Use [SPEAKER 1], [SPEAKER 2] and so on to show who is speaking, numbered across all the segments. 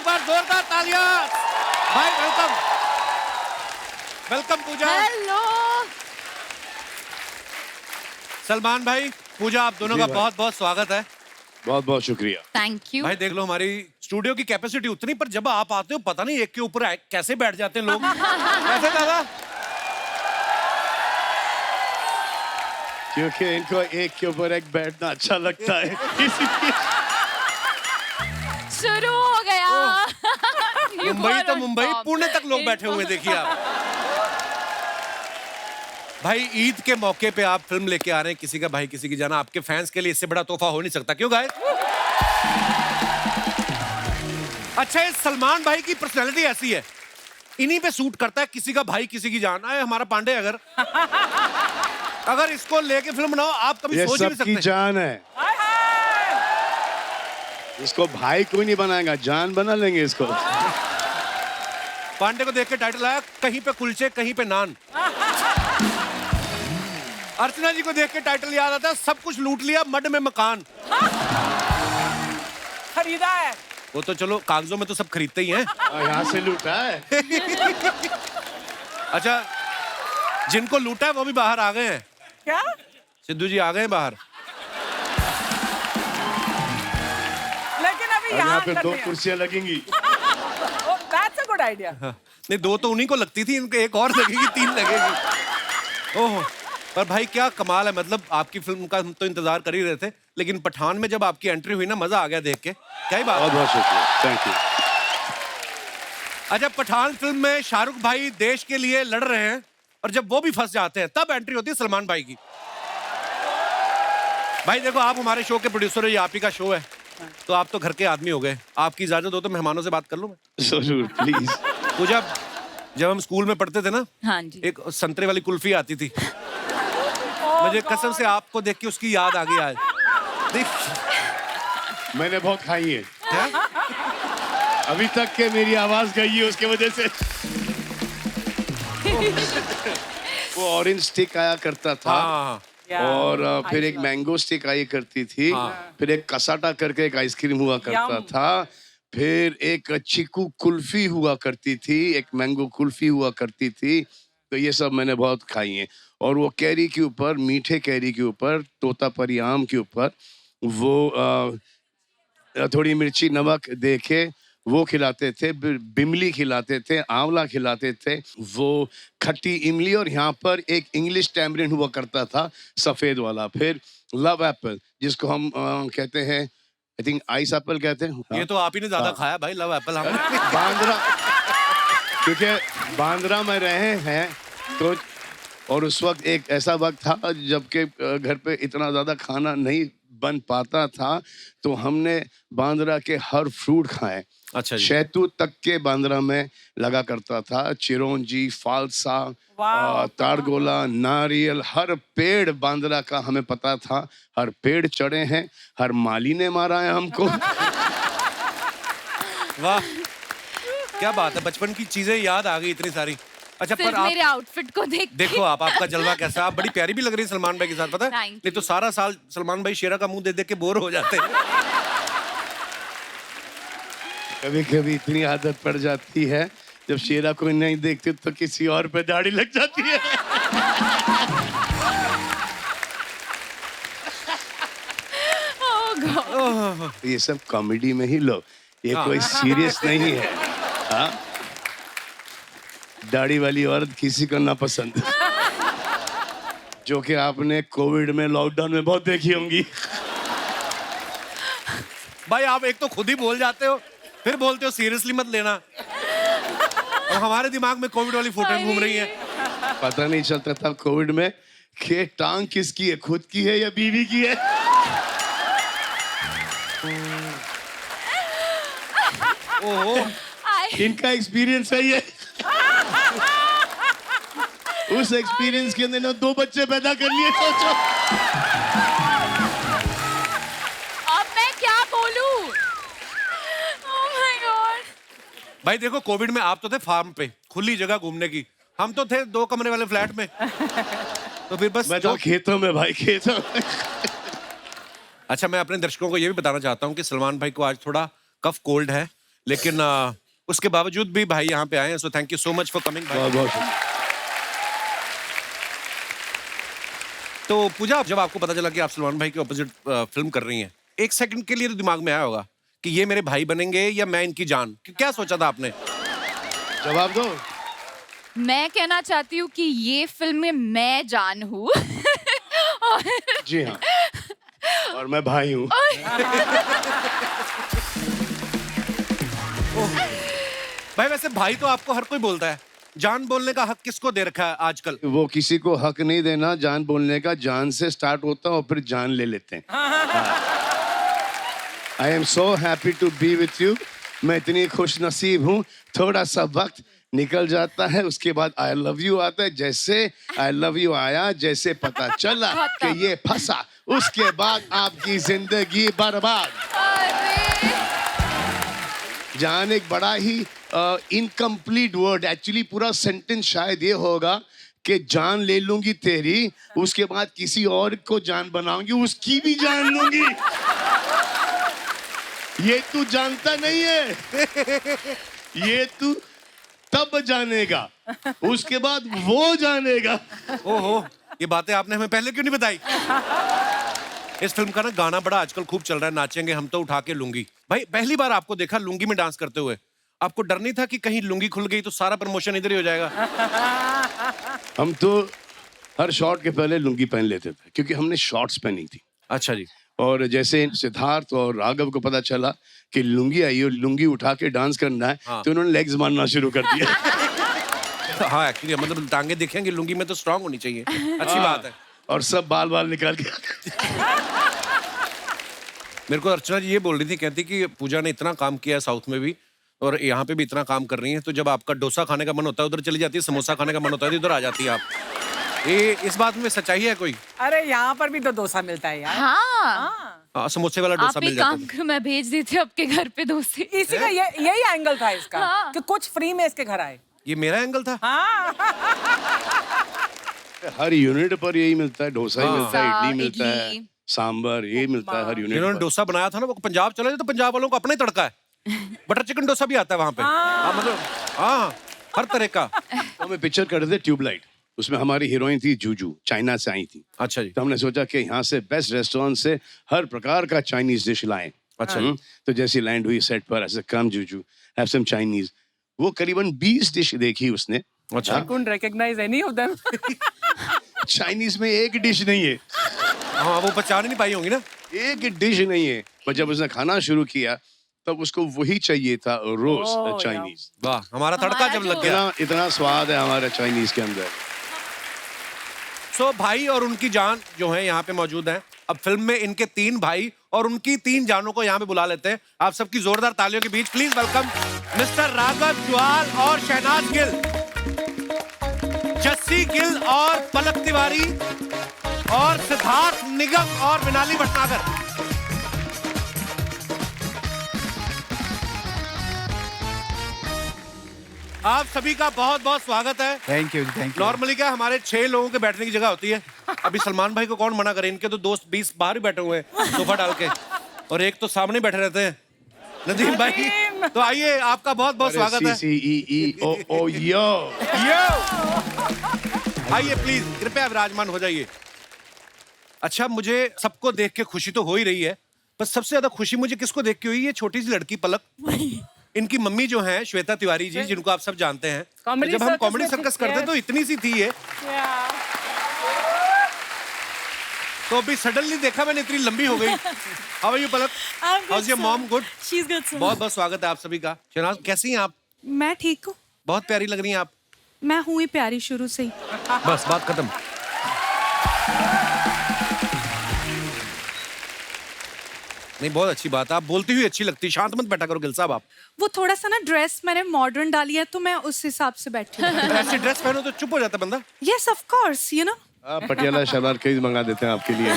[SPEAKER 1] बार जोरदार तालियां। भाई वेलकम, वेलकम पूजा।
[SPEAKER 2] हेलो।
[SPEAKER 1] सलमान भाई, पूजा, आप दोनों का बहुत बहुत स्वागत है।
[SPEAKER 3] बहुत बहुत शुक्रिया।
[SPEAKER 2] Thank you.
[SPEAKER 1] भाई देख लो, हमारी स्टूडियो की कैपेसिटी उतनी, पर जब आप आते हो पता नहीं एक के ऊपर कैसे बैठ जाते हैं लोग। कैसे दादा?
[SPEAKER 3] क्योंकि इनको एक के ऊपर एक बैठना अच्छा लगता है इसलिए।
[SPEAKER 2] शुरू हो गया।
[SPEAKER 1] मुंबई तो मुंबई, पुणे तक लोग बैठे हुए, देखिए आप। भाई ईद के मौके पे आप फिल्म लेके आ रहे हैं, किसी का भाई किसी की जाना। आपके फैंस के लिए इससे बड़ा तोहफा हो नहीं सकता, क्यों गाइस? अच्छा, ये सलमान भाई की पर्सनैलिटी ऐसी है, इन्हीं पे सूट करता है, किसी का भाई किसी की जान। आए हमारा पांडे, अगर इसको लेके फिल्म बनाओ, आप कभी
[SPEAKER 3] ये
[SPEAKER 1] सोच ही नहीं
[SPEAKER 3] सबकी
[SPEAKER 1] सकते।
[SPEAKER 3] जान है। इसको भाई कोई नहीं बनाएगा, जान बना लेंगे इसको।
[SPEAKER 1] पांडे को देख के टाइटल आया, कहीं पे कुलचे कहीं पे नान। अर्चना जी को देख के टाइटल याद आता है, सब कुछ लूट लिया मड में मकान।
[SPEAKER 4] खरीदा है।
[SPEAKER 1] वो तो चलो कागजों में तो सब खरीदते ही हैं।
[SPEAKER 3] यहाँ से लूटा है।
[SPEAKER 1] अच्छा, जिनको लूटा है वो भी बाहर आ गए हैं।
[SPEAKER 4] क्या?
[SPEAKER 1] सिद्धू जी आ गए हैं बाहर।
[SPEAKER 4] लेकिन अभी
[SPEAKER 3] और यहाँ पे
[SPEAKER 4] करते
[SPEAKER 3] दो
[SPEAKER 4] हैं।
[SPEAKER 3] कुर्सियां लगेंगी।
[SPEAKER 4] Oh, that's a good idea.
[SPEAKER 1] नहीं, दो तो उन्हीं को लगती थी, इनके एक और लगेगी, 3 लगेगी। ओह, पर भाई क्या कमाल है। मतलब आपकी फिल्म का हम तो इंतजार कर ही रहे थे, लेकिन पठान में जब आपकी एंट्री हुई ना, मजा आ गया देख के। क्या ही बात
[SPEAKER 3] बहुत
[SPEAKER 1] है।
[SPEAKER 3] बहुत शुक्रिया, थैंक यू।
[SPEAKER 1] अच्छा, पठान फिल्म में शाहरुख भाई देश के लिए लड़ रहे हैं, और जब वो भी फंस जाते हैं तब एंट्री होती है सलमान भाई की। भाई देखो, आप हमारे शो के प्रोड्यूसर हो, ये आप ही का शो है, तो आप तो घर के आदमी हो गए। आपकी इजाजत हो तो मेहमानों से बात कर लूं मैं?
[SPEAKER 3] जरूर, प्लीज।
[SPEAKER 1] पूजा, जब हम स्कूल में पढ़ते थे ना,
[SPEAKER 2] हाँ जी।
[SPEAKER 1] एक संतरे वाली कुल्फी आती थी। मुझे कसम से आपको देख के उसकी याद आ गई आज। देख,
[SPEAKER 3] मैंने बहुत खाई है,
[SPEAKER 1] क्या?
[SPEAKER 3] अभी तक के मेरी आवाज गई है उसके वजह से। वो ऑरेंज स्टिक आया करता था।
[SPEAKER 1] हाँ,
[SPEAKER 3] और फिर एक मैंगो स्टिक आई करती थी। फिर एक कसाटा करके एक आइसक्रीम हुआ करता था। फिर एक चीकू कुल्फी हुआ करती थी, एक मैंगो कुल्फी हुआ करती थी। तो ये सब मैंने बहुत खाई हैं। और वो कैरी के ऊपर, मीठे कैरी के ऊपर, तोतापरी आम के ऊपर वो थोड़ी मिर्ची नमक दे के वो खिलाते थे। बिमली खिलाते थे, आंवला खिलाते थे, वो खट्टी इमली। और यहाँ पर एक इंग्लिश टैमरिन हुआ करता था, सफेद वाला। फिर लव एप्पल, जिसको हम कहते हैं, आई थिंक आइस एप्पल कहते हैं।
[SPEAKER 1] ये तो आप ही ने ज्यादा खाया भाई, लव एप्पल। हमने
[SPEAKER 3] बांद्रा, क्योंकि बांद्रा में रहे हैं तो। और उस वक्त एक ऐसा वक्त था जबकि घर पे इतना ज्यादा खाना नहीं बन पाता था, तो हमने बांद्रा के हर फ्रूट खाए।
[SPEAKER 1] अच्छा जी।
[SPEAKER 3] शहतूत तक के बांद्रा में लगा करता था। चिरौंजी, फालसा, तारगोला, नारियल, हर पेड़ बांद्रा का हमें पता था। हर पेड़ चढ़े हैं, हर माली ने मारा है हमको।
[SPEAKER 1] वाह, क्या बात है, बचपन की चीजें याद आ गई इतनी सारी। अच्छा,
[SPEAKER 2] सिर्फ
[SPEAKER 1] पर आप
[SPEAKER 2] मेरे आउटफिट को देख के।
[SPEAKER 1] देखो, आपका जलवा कैसा, आप बड़ी प्यारी भी लग रही है सलमान भाई के साथ, पता है?
[SPEAKER 2] Thank
[SPEAKER 1] नहीं तो सारा साल सलमान भाई शेरा का मुंह देख देख के बोर हो जाते हैं।
[SPEAKER 3] कभी कभी इतनी आदत पड़ जाती है, जब शेरा कोई नहीं देखते तो किसी और पे दाढ़ी लग जाती है।
[SPEAKER 2] Oh God.
[SPEAKER 3] ये सब कॉमेडी में ही लो, ये
[SPEAKER 1] हाँ।
[SPEAKER 3] कोई सीरियस नहीं है। हाँ, दाढ़ी वाली औरत किसी को ना पसंद, जो कि आपने कोविड में, लॉकडाउन में बहुत देखी होंगी।
[SPEAKER 1] भाई आप एक तो खुद ही बोल जाते हो, फिर बोलते हो सीरियसली मत लेना, और हमारे दिमाग में कोविड वाली फोटो घूम रही है।
[SPEAKER 3] पता नहीं चलता था कोविड में कि टांग किसकी है, खुद की है या बीवी की है।
[SPEAKER 1] ओहो,
[SPEAKER 3] इनका एक्सपीरियंस है ये। उस एक्सपीरियंस के अंदर 2 बच्चे पैदा कर लिए, सोचो।
[SPEAKER 2] अब मैं क्या बोलूं? Oh my God.
[SPEAKER 1] भाई देखो, कोविड में आप तो थे फार्म पे, खुली जगह घूमने की, हम तो थे 2 कमरे वाले फ्लैट में। तो फिर बस
[SPEAKER 3] मैं तो खेतों में भाई, खेतों में।
[SPEAKER 1] अच्छा, मैं अपने दर्शकों को ये भी बताना चाहता हूँ कि सलमान भाई को आज थोड़ा कफ कोल्ड है, लेकिन उसके बावजूद भी भाई यहाँ पे आए हैं, so thank you so much for coming.
[SPEAKER 3] बहुत बहुत शुक्रिया।
[SPEAKER 1] तो पूजा, जब आपको पता चला कि आप सलमान भाई के ऑपोजिट फिल्म कर रही हैं, एक सेकंड के लिए तो दिमाग में आया होगा कि ये मेरे भाई बनेंगे या मैं इनकी जान, क्या सोचा था आपने?
[SPEAKER 3] जवाब दो।
[SPEAKER 2] मैं कहना चाहती हूँ कि ये फिल्म में मैं जान हूँ।
[SPEAKER 3] जी हाँ, और मैं भाई हूँ।
[SPEAKER 1] भाई वैसे भाई तो आपको हर कोई बोलता है, जान बोलने का हक किसको दे रखा है आजकल?
[SPEAKER 3] वो किसी को हक नहीं देना जान बोलने का, जान से स्टार्ट होता है और फिर जान ले लेते हैं। I am so happy to be with you. मैं इतनी खुश नसीब हूँ, थोड़ा सा वक्त निकल जाता है, उसके बाद आई लव यू आता है। जैसे आई लव यू आया, जैसे पता चला कि ये फंसा, उसके बाद आपकी जिंदगी बर्बाद। जान एक बड़ा ही इनकम्प्लीट वर्ड, एक्चुअली पूरा सेंटेंस शायद ये होगा कि जान ले लूंगी तेरी, उसके बाद किसी और को जान बनाऊंगी, उसकी भी जान लूंगी। ये तू जानता नहीं है। ये तू तब जानेगा, उसके बाद वो जानेगा।
[SPEAKER 1] ओहो, ये बातें आपने हमें पहले क्यों नहीं बताई? इस फिल्म का ना गाना बड़ा आजकल खूब चल रहा है, नाचेंगे हम तो उठा के लुंगी। भाई पहली बार आपको देखा लुंगी में डांस करते हुए, आपको डर नहीं था कि कहीं लुंगी खुल गई तो सारा प्रमोशन इधर ही हो जाएगा?
[SPEAKER 3] हम तो हर शॉट के पहले लुंगी पहन लेते थे, क्योंकि हमने शॉर्ट्स पहनी थी।
[SPEAKER 1] अच्छा जी।
[SPEAKER 3] और जैसे सिद्धार्थ और राघव को पता चला कि लुंगी आई और लुंगी उठा के डांस करना है,
[SPEAKER 1] हाँ।
[SPEAKER 3] तो उन्होंने लेग्स मारना शुरू कर दिया।
[SPEAKER 1] हाँ एक्चुअली मतलब टांगे दिखेंगे, लुंगी में तो स्ट्रांग होनी चाहिए। अच्छी बात है।
[SPEAKER 3] और सब बाल बाल निकाल के।
[SPEAKER 1] मेरे को अर्चना जी ये बोल रही थी, कहती कि पूजा ने इतना काम किया है साउथ में भी और यहाँ पे भी इतना काम कर रही है, तो जब आपका डोसा खाने का मन होता है उधर चली जाती है, समोसा खाने का मन होता है उधर आ जाती है आप। ये इस बात में सच्चाई है कोई?
[SPEAKER 4] अरे यहाँ पर भी तो डोसा मिलता है यार।
[SPEAKER 2] हाँ,
[SPEAKER 1] समोसे वाला
[SPEAKER 2] आप
[SPEAKER 1] डोसा मिल
[SPEAKER 2] एक
[SPEAKER 1] जाता
[SPEAKER 2] काम
[SPEAKER 1] है।
[SPEAKER 2] करो, मैं भेज देती हूँ आपके घर पे डोसे।
[SPEAKER 4] इसी का यही एंगल था इसका,
[SPEAKER 2] हाँ।
[SPEAKER 4] कि कुछ फ्री में इसके घर आए।
[SPEAKER 1] ये मेरा एंगल था।
[SPEAKER 4] हाँ।
[SPEAKER 3] हर यूनिट पर यही मिलता है, डोसा ही
[SPEAKER 1] हाँ।
[SPEAKER 3] मिलता है, इडली मिलता है,
[SPEAKER 2] इडली।
[SPEAKER 3] सांबर ये मिलता है हर यूनिट
[SPEAKER 1] जिन्होंने
[SPEAKER 3] पर।
[SPEAKER 1] डोसा बनाया था ना, वो पंजाब चले गए तो पंजाब वालों को अपना ही तड़का है। बटर चिकन डोसा भी आता है वहाँ पे। हाँ मतलब हाँ, हर तरह का।
[SPEAKER 3] तो हमें पिक्चर कर रहे थे ट्यूबलाइट, उसमें हमारी हीरोइन थी जूजू, चाइना से आई थी।
[SPEAKER 1] अच्छा जी।
[SPEAKER 3] तो हमने सोचा कि यहाँ से बेस्ट रेस्टोरेंट से हर प्रकार का चाइनीज डिश लाएं।
[SPEAKER 1] अच्छा।
[SPEAKER 3] तो जैसी लैंड हुई सेट पर, ऐसे कम जूजू हैव सम चाइनीज, वो करीबन 20 डिश देखी उसने।
[SPEAKER 1] अच्छा।
[SPEAKER 4] couldn't recognize any of them.
[SPEAKER 3] Chinese में एक डिश नहीं है,
[SPEAKER 1] हाँ वो पहचान नहीं पाई होंगी ना।
[SPEAKER 3] एक डिश नहीं है। पर जब उसने खाना शुरू किया तब उसको वही चाहिए था, रोज चाइनीज।
[SPEAKER 1] वाह, हमारा तड़का जब लग गया।
[SPEAKER 3] इतना स्वाद है हमारे चाइनीज के अंदर।
[SPEAKER 1] सो भाई और उनकी जान जो है यहाँ पे मौजूद है। अब फिल्म में इनके 3 भाई और उनकी 3 जानों को यहाँ पे बुला लेते हैं। आप सबकी जोरदार तालियों के बीच please welcome mister Raghav Juyal और शहनाज गिल, जस्सी गिल और पलक तिवारी और सिद्धार्थ निगम और मिनाली भटनागर। आप सभी का बहुत बहुत स्वागत है।
[SPEAKER 5] Thank you thank you.
[SPEAKER 1] Normally क्या हमारे 6 लोगों के बैठने की जगह होती है। अभी सलमान भाई को कौन मना करे, इनके तो दोस्त 20 बाहर ही बैठे हुए हैं सोफा डाल के, और एक तो सामने बैठे रहते हैं नदीम भाई। तो आइए, आपका बहुत बहुत स्वागत है।
[SPEAKER 3] CCEO यो।
[SPEAKER 1] आइए प्लीज, कृपया विराजमान हो जाइए। अच्छा, मुझे सबको देख के खुशी तो हो ही रही है, पर सबसे ज्यादा खुशी मुझे किसको देख के हुई, ये छोटी सी लड़की पलक। इनकी मम्मी जो है श्वेता तिवारी जी, जिनको आप सब जानते हैं।
[SPEAKER 4] Comedy
[SPEAKER 1] जब हम
[SPEAKER 4] circus
[SPEAKER 1] कॉमेडी
[SPEAKER 4] में
[SPEAKER 1] सर्कस
[SPEAKER 4] थी,
[SPEAKER 1] करते तो इतनी सी थी ये, तो अभी सडनली देखा मैंने इतनी लंबी हो गई। How are you Palak? How's your mom? Good.
[SPEAKER 6] She's good, sir.
[SPEAKER 1] बहुत बहुत स्वागत है आप सभी का। शहनाज कैसी हैं आप?
[SPEAKER 6] मैं ठीक हूँ।
[SPEAKER 1] बहुत प्यारी लग रही हैं आप।
[SPEAKER 6] मैं हूँ ही प्यारी शुरू से ही।
[SPEAKER 1] बस बात खत्म। नहीं, बहुत अच्छी बात है, आप बोलती हुई अच्छी लगती। शांत मत बैठा करो गिल साहब आप।
[SPEAKER 6] वो थोड़ा सा ना ड्रेस मैंने मॉडर्न डाली है, तो मैं उस हिसाब से बैठी हूँ।
[SPEAKER 1] ऐसी ड्रेस पहनो तो चुप हो जाता बंदा।
[SPEAKER 6] Yes, of course, you know.
[SPEAKER 3] Patiala salwar कई मंगा देते हैं आपके लिए।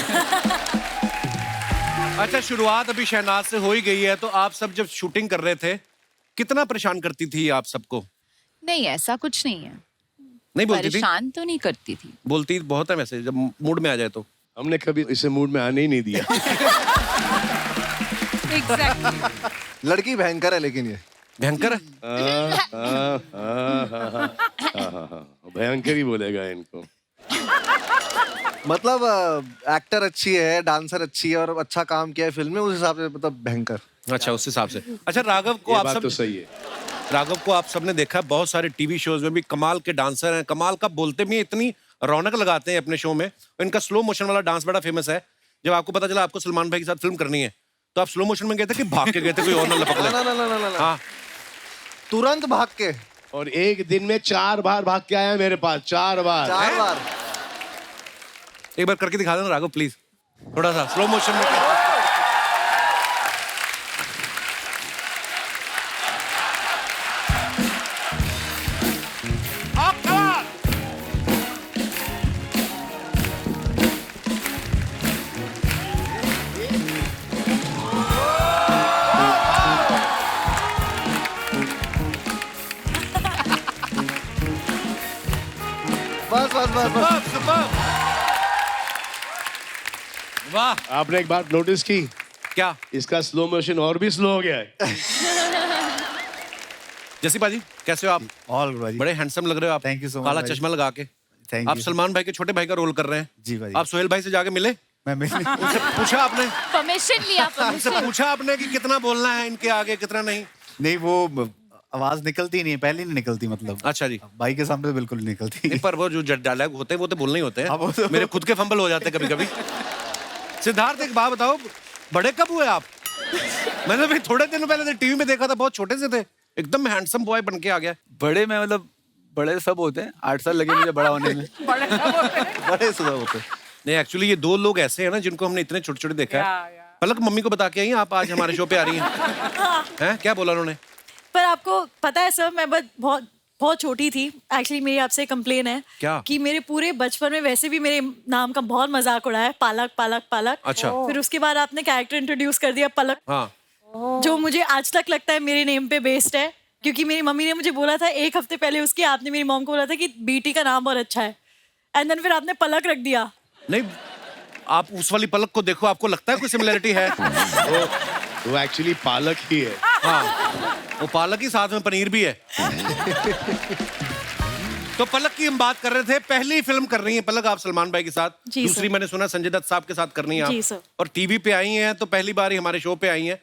[SPEAKER 1] अच्छा, शुरुआत अभी शहनाज से हो ही गई है, तो आप सब जब शूटिंग कर रहे थे कितना परेशान करती थी आप सबको?
[SPEAKER 2] नहीं, ऐसा कुछ नहीं है।
[SPEAKER 1] नहीं बोलती थी?
[SPEAKER 2] परेशान तो नहीं करती थी।
[SPEAKER 1] बोलती बहुत है वैसे, जब मूड में आ जाए तो।
[SPEAKER 3] हमने कभी इसे मूड में आने ही नहीं दिया।
[SPEAKER 6] Exactly.
[SPEAKER 5] लड़की भयंकर है लेकिन ये
[SPEAKER 1] भयंकर है।
[SPEAKER 3] भयंकर ही बोलेगा इनको।
[SPEAKER 5] मतलब एक्टर अच्छी है, डांसर अच्छी है और अच्छा काम किया है फिल्म में, उस हिसाब से मतलब भयंकर।
[SPEAKER 1] अच्छा, उस हिसाब से। अच्छा, राघव को
[SPEAKER 3] ये
[SPEAKER 1] आप
[SPEAKER 3] बात
[SPEAKER 1] सब
[SPEAKER 3] तो सही है।
[SPEAKER 1] राघव को आप सबने देखा है, बहुत सारे टीवी शोज में भी कमाल के डांसर हैं, कमाल का बोलते भी हैं, इतनी रौनक लगाते हैं अपने शो में। इनका स्लो मोशन वाला डांस बड़ा फेमस है। जब आपको पता चला आपको सलमान भाई के साथ फिल्म करनी है, तो आप स्लो मोशन में गए थे कि भाग के गए थे, कोई और ना लपक ले?
[SPEAKER 5] ना
[SPEAKER 1] हाँ,
[SPEAKER 5] तुरंत भाग के
[SPEAKER 3] और एक दिन में 4 बार भाग के आया मेरे पास, 4 बार।
[SPEAKER 5] 4 बार।
[SPEAKER 1] एक बार करके दिखा देना राघव प्लीज, थोड़ा सा स्लो मोशन में।
[SPEAKER 5] बस बस बस बस।
[SPEAKER 1] सुपर, वाह।
[SPEAKER 3] आपने एक बात नोटिस की,
[SPEAKER 1] क्या?
[SPEAKER 3] इसका स्लो मोशन और भी स्लो हो गया है।
[SPEAKER 1] जसी बाजी, कैसे हो आप?
[SPEAKER 7] ऑल भाई,
[SPEAKER 1] बड़े हैंडसम लग रहे हो आप।
[SPEAKER 7] Thank you so much,
[SPEAKER 1] काला
[SPEAKER 7] भाई।
[SPEAKER 1] चश्मा लगा के।
[SPEAKER 7] थैंक
[SPEAKER 1] आप
[SPEAKER 7] यू।
[SPEAKER 1] सलमान भाई के छोटे भाई का रोल कर रहे हैं।
[SPEAKER 7] जी भाई।
[SPEAKER 1] आप सोहेल भाई से जाके मिले,
[SPEAKER 7] मैं
[SPEAKER 1] उनसे पूछा आपने?
[SPEAKER 2] परमिशन लिया,
[SPEAKER 1] उनसे
[SPEAKER 2] परमिशन।
[SPEAKER 1] पूछा आपने कि कितना बोलना है इनके आगे, कितना नहीं?
[SPEAKER 7] नहीं, वो आवाज निकलती नहीं है, पहले नहीं निकलती, मतलब
[SPEAKER 1] अच्छा जी।
[SPEAKER 7] भाई के सामने तो बिल्कुल नहीं निकलती।
[SPEAKER 1] नहीं, पर वो जो डायलॉग होते हैं वो तो बोलने ही होते
[SPEAKER 7] हाँ, वो
[SPEAKER 1] हैं।
[SPEAKER 7] तो-
[SPEAKER 1] मेरे खुद के फंबल हो जाते हैं कभी कभी। सिद्धार्थ, एक बात बताओ, बड़े कब हुए आप? मैंने भी थोड़े दिन पहले टीवी में देखा था, बहुत छोटे से थे, एकदम हैंडसम बॉय बन के आ गया।
[SPEAKER 8] बड़े में मतलब बड़े सब होते हैं, 8 साल लगे मुझे बड़ा होने में।
[SPEAKER 5] बड़े सुधा होते।
[SPEAKER 1] नहीं, एक्चुअली ये 2 लोग ऐसे हैं ना जिनको हमने इतने छोटे छोटे देखा है।
[SPEAKER 4] या।
[SPEAKER 1] पलक, मम्मी को बता के आई आप आज हमारे शो पे आ रही हैं? हैं? क्या बोला उन्होंने?
[SPEAKER 9] पर आपको पता है सर, मैं बहुत बहुत छोटी थी। एक्चुअली मेरी आपसे कंप्लेन है
[SPEAKER 1] क्या?
[SPEAKER 9] कि मेरे पूरे बचपन में वैसे भी मेरे नाम का बहुत मजाक उड़ाया है, पालक पालक पालक।
[SPEAKER 1] अच्छा।
[SPEAKER 9] फिर उसके बाद आपने कैरेक्टर इंट्रोड्यूस कर दिया पलक,
[SPEAKER 1] हाँ,
[SPEAKER 9] जो मुझे आज तक लगता है मेरे नेम पे बेस्ड है, क्योंकि मेरी मम्मी ने मुझे बोला था 1 हफ्ते पहले उसकी, आपने मेरी मॉम को बोला था कि बेटी का नाम बहुत अच्छा है, एंड देन फिर आपने पलक रख दिया।
[SPEAKER 1] नहीं, आप उस वाली पलक को देखो, आपको लगता है कोई सिमिलरिटी है?
[SPEAKER 3] वो एक्चुअली पालक ही है।
[SPEAKER 1] हाँ, वो पालक ही, साथ में पनीर भी है। तो पलक की हम बात कर रहे थे, पहली फिल्म कर रही है पलक आप सलमान भाई के साथ।
[SPEAKER 9] जी,
[SPEAKER 1] दूसरी
[SPEAKER 9] सर।
[SPEAKER 1] मैंने सुना संजय दत्त साहब के साथ करनी है
[SPEAKER 9] जी,
[SPEAKER 1] आप।
[SPEAKER 9] सर।
[SPEAKER 1] और टीवी पे आई हैं, तो पहली बार ही हमारे शो पे आई हैं।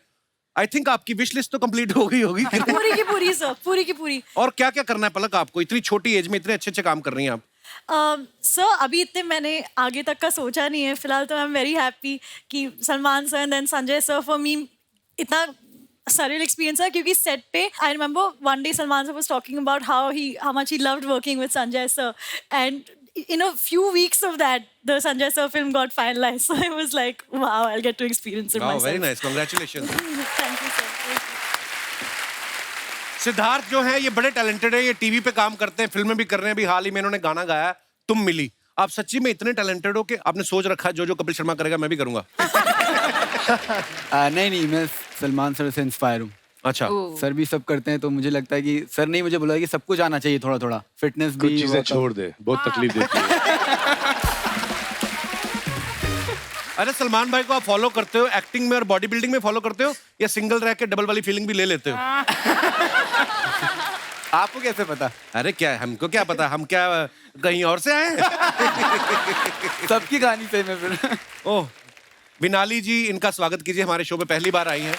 [SPEAKER 1] आई थिंक आपकी विश लिस्ट तो कंप्लीट हो गई होगी।
[SPEAKER 9] पूरी की पूरी सर, पूरी की पूरी।
[SPEAKER 1] और क्या क्या करना है पलक आपको? इतनी छोटी एज में इतने अच्छे अच्छे काम कर रही हैं आप।
[SPEAKER 9] सर अभी इतने मैंने आगे तक का सोचा नहीं है फिलहाल, तो आई एम वेरी हैप्पी कि Salman sir and then Sanjay sir, for me इतना surreal experience है, क्योंकि सेट पे I remember one day Salman sir was talking about how much he loved working with Sanjay sir, and in a few weeks of that the Sanjay sir film got finalized, so I was like wow, I'll get to experience it myself.
[SPEAKER 1] Very nice, congratulation.
[SPEAKER 9] Thank you sir.
[SPEAKER 1] Siddharth जो है ये बड़े talented है, ये TV पे काम करते हैं, फिल्में भी कर रहे हैं। अभी हाल ही में इन्होंने गाना गाया है, तुम मिली। आप सच्ची में इतने टैलेंटेड हो कि आपने सोच रखा है जो कपिल शर्मा करेगा मैं भी करूंगा?
[SPEAKER 8] नहीं, मैं सलमान सर से इंस्पायर हूँ।
[SPEAKER 1] अच्छा।
[SPEAKER 8] सर भी सब करते हैं, तो मुझे लगता है कि सर ने मुझे बोला कि सब कुछ आना चाहिए, थोड़ा थोड़ा फिटनेस
[SPEAKER 3] कुछ
[SPEAKER 8] भी।
[SPEAKER 3] चीजें छोड़ दे, बहुत तकलीफ देती है।
[SPEAKER 1] अरे सलमान भाई को आप फॉलो करते हो एक्टिंग में और बॉडी बिल्डिंग में फॉलो करते हो, या सिंगल रह के डबल वाली फीलिंग भी ले लेते हो?
[SPEAKER 8] आपको कैसे पता?
[SPEAKER 1] अरे क्या है, हमको क्या पता, हम क्या कहीं और से आए हैं?
[SPEAKER 8] सबकी कहानी सही में फिर।
[SPEAKER 1] ओह, विनाली जी, इनका स्वागत कीजिए, हमारे शो पे पहली बार आई हैं।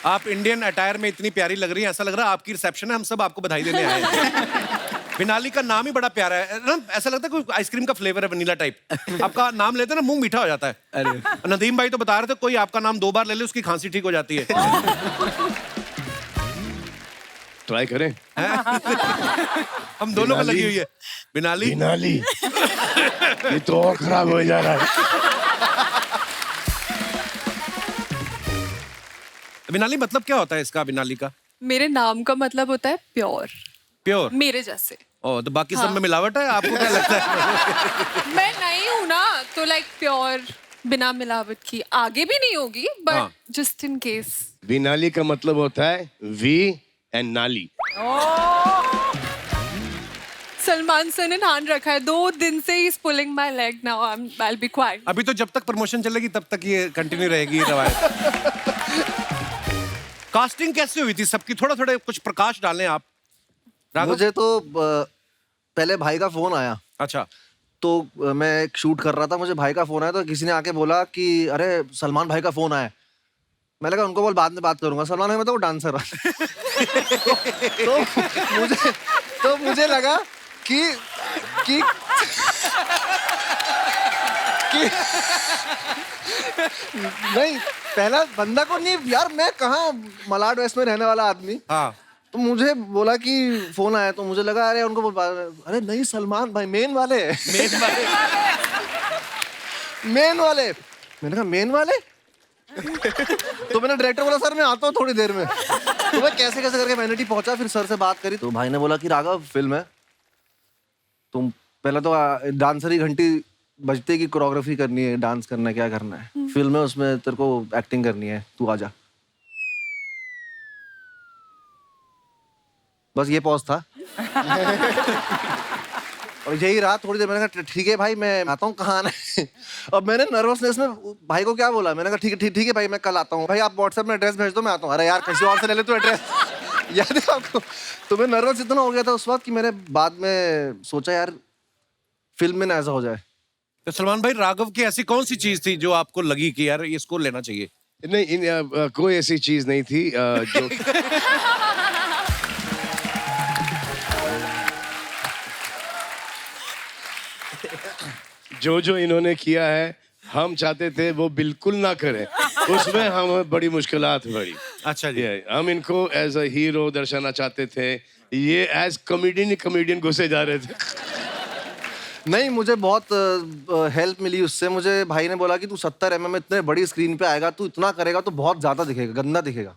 [SPEAKER 1] आप इंडियन अटायर में इतनी प्यारी लग रही हैं, ऐसा लग रहा है आपकी रिसेप्शन है, हम सब आपको बधाई देने आए हैं। विनाली का नाम ही बड़ा प्यारा है ना, ऐसा लगता है कोई आइसक्रीम का फ्लेवर है, वनीला टाइप। आपका नाम लेते हैं ना, मुंह मीठा हो जाता है।
[SPEAKER 8] अरे
[SPEAKER 1] नदीम भाई तो बता रहे थे, कोई आपका नाम 2 बार ले ले उसकी खांसी ठीक हो जाती है।
[SPEAKER 3] ट्राई करें।
[SPEAKER 1] हम दोनों को लगी हुई है। विनाली,
[SPEAKER 3] विनाली। ये तो और खराब हो जा रहा है।
[SPEAKER 1] विनाली मतलब क्या होता है इसका, विनाली का?
[SPEAKER 10] मेरे नाम का मतलब होता है प्योर,
[SPEAKER 1] प्योर।
[SPEAKER 10] मेरे जैसे।
[SPEAKER 1] ओ, तो बाकी सब में मिलावट है, आपको क्या लगता है?
[SPEAKER 10] मैं नहीं हूँ ना, तो लाइक प्योर बिना मिलावट की आगे भी नहीं होगी,
[SPEAKER 1] हाँ।
[SPEAKER 10] But just in case.
[SPEAKER 3] Vinali का मतलब होता है वी एंड नाली।
[SPEAKER 10] सलमान सर ने ठान रखा है 2 दिन से ही pulling my leg now I will be quiet.
[SPEAKER 1] अभी तो जब तक प्रमोशन चलेगी तब तक ये कंटिन्यू रहेगी ये रवायत। कास्टिंग कैसे हुई थी सबकी? थोड़ा थोड़ा कुछ प्रकाश डालें आप। राघव?
[SPEAKER 5] मुझे तो पहले भाई का फोन आया।
[SPEAKER 1] अच्छा।
[SPEAKER 5] तो मैं एक शूट कर रहा था, मुझे भाई का फोन आया, तो किसी ने आके बोला कि अरे सलमान भाई का फोन आया। मैंने कहा उनको बोल बाद में बात करूंगा। सलमान भाई मतलब वो डांसर तो मुझे लगा कि नहीं, पहला बंदा को नहीं यार, मैं कहाँ मलाड वेस्ट में रहने वाला आदमी।
[SPEAKER 1] हाँ।
[SPEAKER 5] तो मुझे बोला कि फोन आया, तो मुझे लगा अरे उनको अरे नहीं सलमान भाई मेन वाले मेन वाले। मैंने कहा मेन वाले? तो मैंने डायरेक्टर बोला सर मैं आता हूँ थोड़ी देर में। तो मैं कैसे कैसे करके वैनिटी पहुंचा, फिर सर से बात करी तो भाई ने बोला कि राघव फिल्म है, तुम पहले तो डांसर ही घंटी बजते की कोरियोग्राफी करनी है, डांस करना है, क्या करना है, फिल्म है उसमें तेरे को एक्टिंग करनी है, तू आजा। बस ये पॉज था। और यही रहा थोड़ी देर। मैंने कहा ठीक है भाई मैं आता हूँ, कहाँ आना है? अब मैंने नर्वसनेस में भाई को क्या बोला, मैंने कहा ठीक है भाई मैं कल आता हूँ। भाई आप व्हाट्सएप में एड्रेस भेज दो, मैं आता हूँ। अरे यार किसी और से ले ले तू एड्रेस। याद है आपको? तो मैं नर्वस इतना हो गया था उस वक्त कि मैंने बाद में सोचा यार फिल्म में ना ऐसा हो जाए।
[SPEAKER 1] तो सलमान भाई राघव की ऐसी कौन सी चीज थी जो आपको लगी कि यार इसको लेना चाहिए?
[SPEAKER 3] नहीं, कोई ऐसी चीज नहीं थी जो जो इन्होंने किया है हम चाहते थे वो बिल्कुल ना करें। उसमें हमें बड़ी मुश्किलात पड़ी।
[SPEAKER 1] अच्छा जी।
[SPEAKER 3] हम इनको एज अ हीरो दर्शाना चाहते थे, ये एज कॉमेडियन घुसे जा रहे थे।
[SPEAKER 5] नहीं, मुझे बहुत हेल्प मिली उससे। मुझे भाई ने बोला कि तू 70 mm में इतने बड़ी स्क्रीन पे आएगा, तू इतना करेगा तो बहुत ज्यादा दिखेगा, गंदा दिखेगा।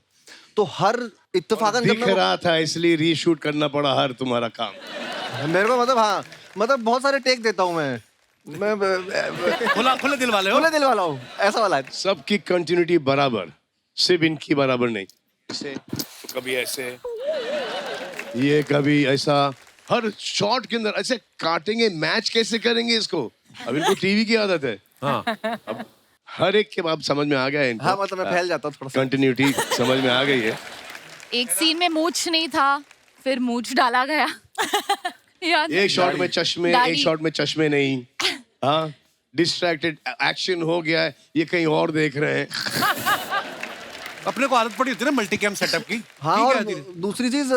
[SPEAKER 5] तो हर इत्तेफाकन
[SPEAKER 3] दिख रहा था इसलिए रीशूट करना पड़ा हर तुम्हारा काम।
[SPEAKER 5] मेरे को मतलब हाँ, मतलब बहुत सारे टेक देता हूँ मैं
[SPEAKER 1] खुले दिल वाले हो?
[SPEAKER 5] खुले दिल वाला हूँ, ऐसा वाला है।
[SPEAKER 3] सबकी कंटिन्यूटी बराबर, सिर्फ इनकी बराबर नहीं। ऐसे तो कभी ऐसे, ये कभी ऐसा, हर शॉट के अंदर ऐसे काटेंगे। मैच कैसे करेंगे इसको? अब इनको टीवी की आदत है।
[SPEAKER 1] हाँ।
[SPEAKER 3] अब हर एक के बाद समझ में आ गया है इनको।
[SPEAKER 5] हाँ मतलब मैं फैल जाता हूँ थोड़ा सा।
[SPEAKER 3] कंटिन्यूटी समझ में आ गई है।
[SPEAKER 2] एक सीन में मूछ नहीं था, फिर मूछ डाला गया। याद है?
[SPEAKER 3] एक शॉट में चश्मे, एक शॉट में चश्मे नहीं। हाँ, डिस्ट्रैक्टेड एक्शन हो गया है, ये कहीं और देख रहे हैं।
[SPEAKER 1] अपने को आदत पड़ी होती है ना मल्टी कैम सेटअप की।
[SPEAKER 5] हाँ,
[SPEAKER 1] ठीक
[SPEAKER 5] और
[SPEAKER 1] है धीरे-
[SPEAKER 5] दूसरी चीज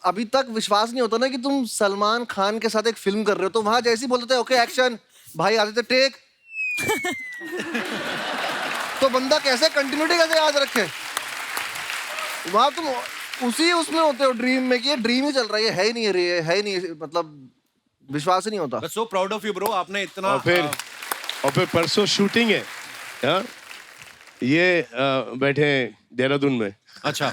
[SPEAKER 5] अभी तक विश्वास नहीं होता ना कि तुम सलमान खान के साथ एक फिल्म कर रहे हो। तो वहां जैसे ही बोलते थे ओके एक्शन, भाई आते थे टेक। तो बंदा कैसे कंटिन्यूटी कैसे याद रखे? वहां तुम उसी उसमें होते हो ड्रीम में कि ये ड्रीम ही चल रहा है ही नहीं, है ही नहीं, मतलब विश्वास ही नहीं होता।
[SPEAKER 1] So proud of you bro, आपने इतना।
[SPEAKER 3] और फिर परसों शूटिंग है। हाँ? ये बैठे देहरादून में।
[SPEAKER 1] अच्छा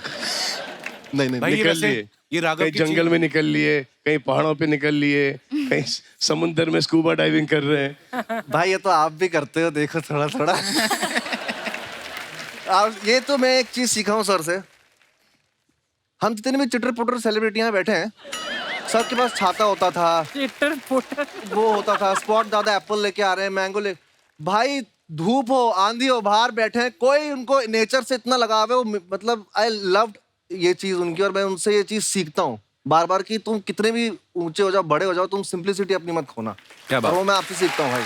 [SPEAKER 5] नहीं
[SPEAKER 1] भाई, ये
[SPEAKER 3] निकल
[SPEAKER 1] वैसे
[SPEAKER 3] लिए,
[SPEAKER 1] ये राघव
[SPEAKER 3] कहीं
[SPEAKER 1] की
[SPEAKER 3] जंगल
[SPEAKER 1] चीज-
[SPEAKER 3] में निकल लिए, कहीं पहाड़ों पे निकल लिए, कहीं समुद्र में स्कूबा डाइविंग कर रहे हैं।
[SPEAKER 5] भाई ये तो आप भी करते हो, देखो थोड़ा थोड़ा। ये तो मैं एक चीज सीखा हूँ सर से। हम जितने भी चिटर पुटर सेलिब्रिटियां बैठे हैं, सबके पास छाता होता था, वो होता था, स्पॉट दादा एप्पल लेके आ रहे हैं, मैंगो ले। भाई धूप हो आंधी हो बाहर बैठे हैं, कोई उनको नेचर से इतना लगाव है। वो मतलब आई लव्ड ये चीज उनकी, और मैं उनसे ये चीज सीखता हूँ बार बार कि तुम कितने भी ऊंचे हो जाओ, बड़े हो जाओ, तुम सिंप्लिसिटी अपनी मत खोना।
[SPEAKER 1] क्या बात।
[SPEAKER 5] और वो मैं आपसे सीखता हूँ भाई।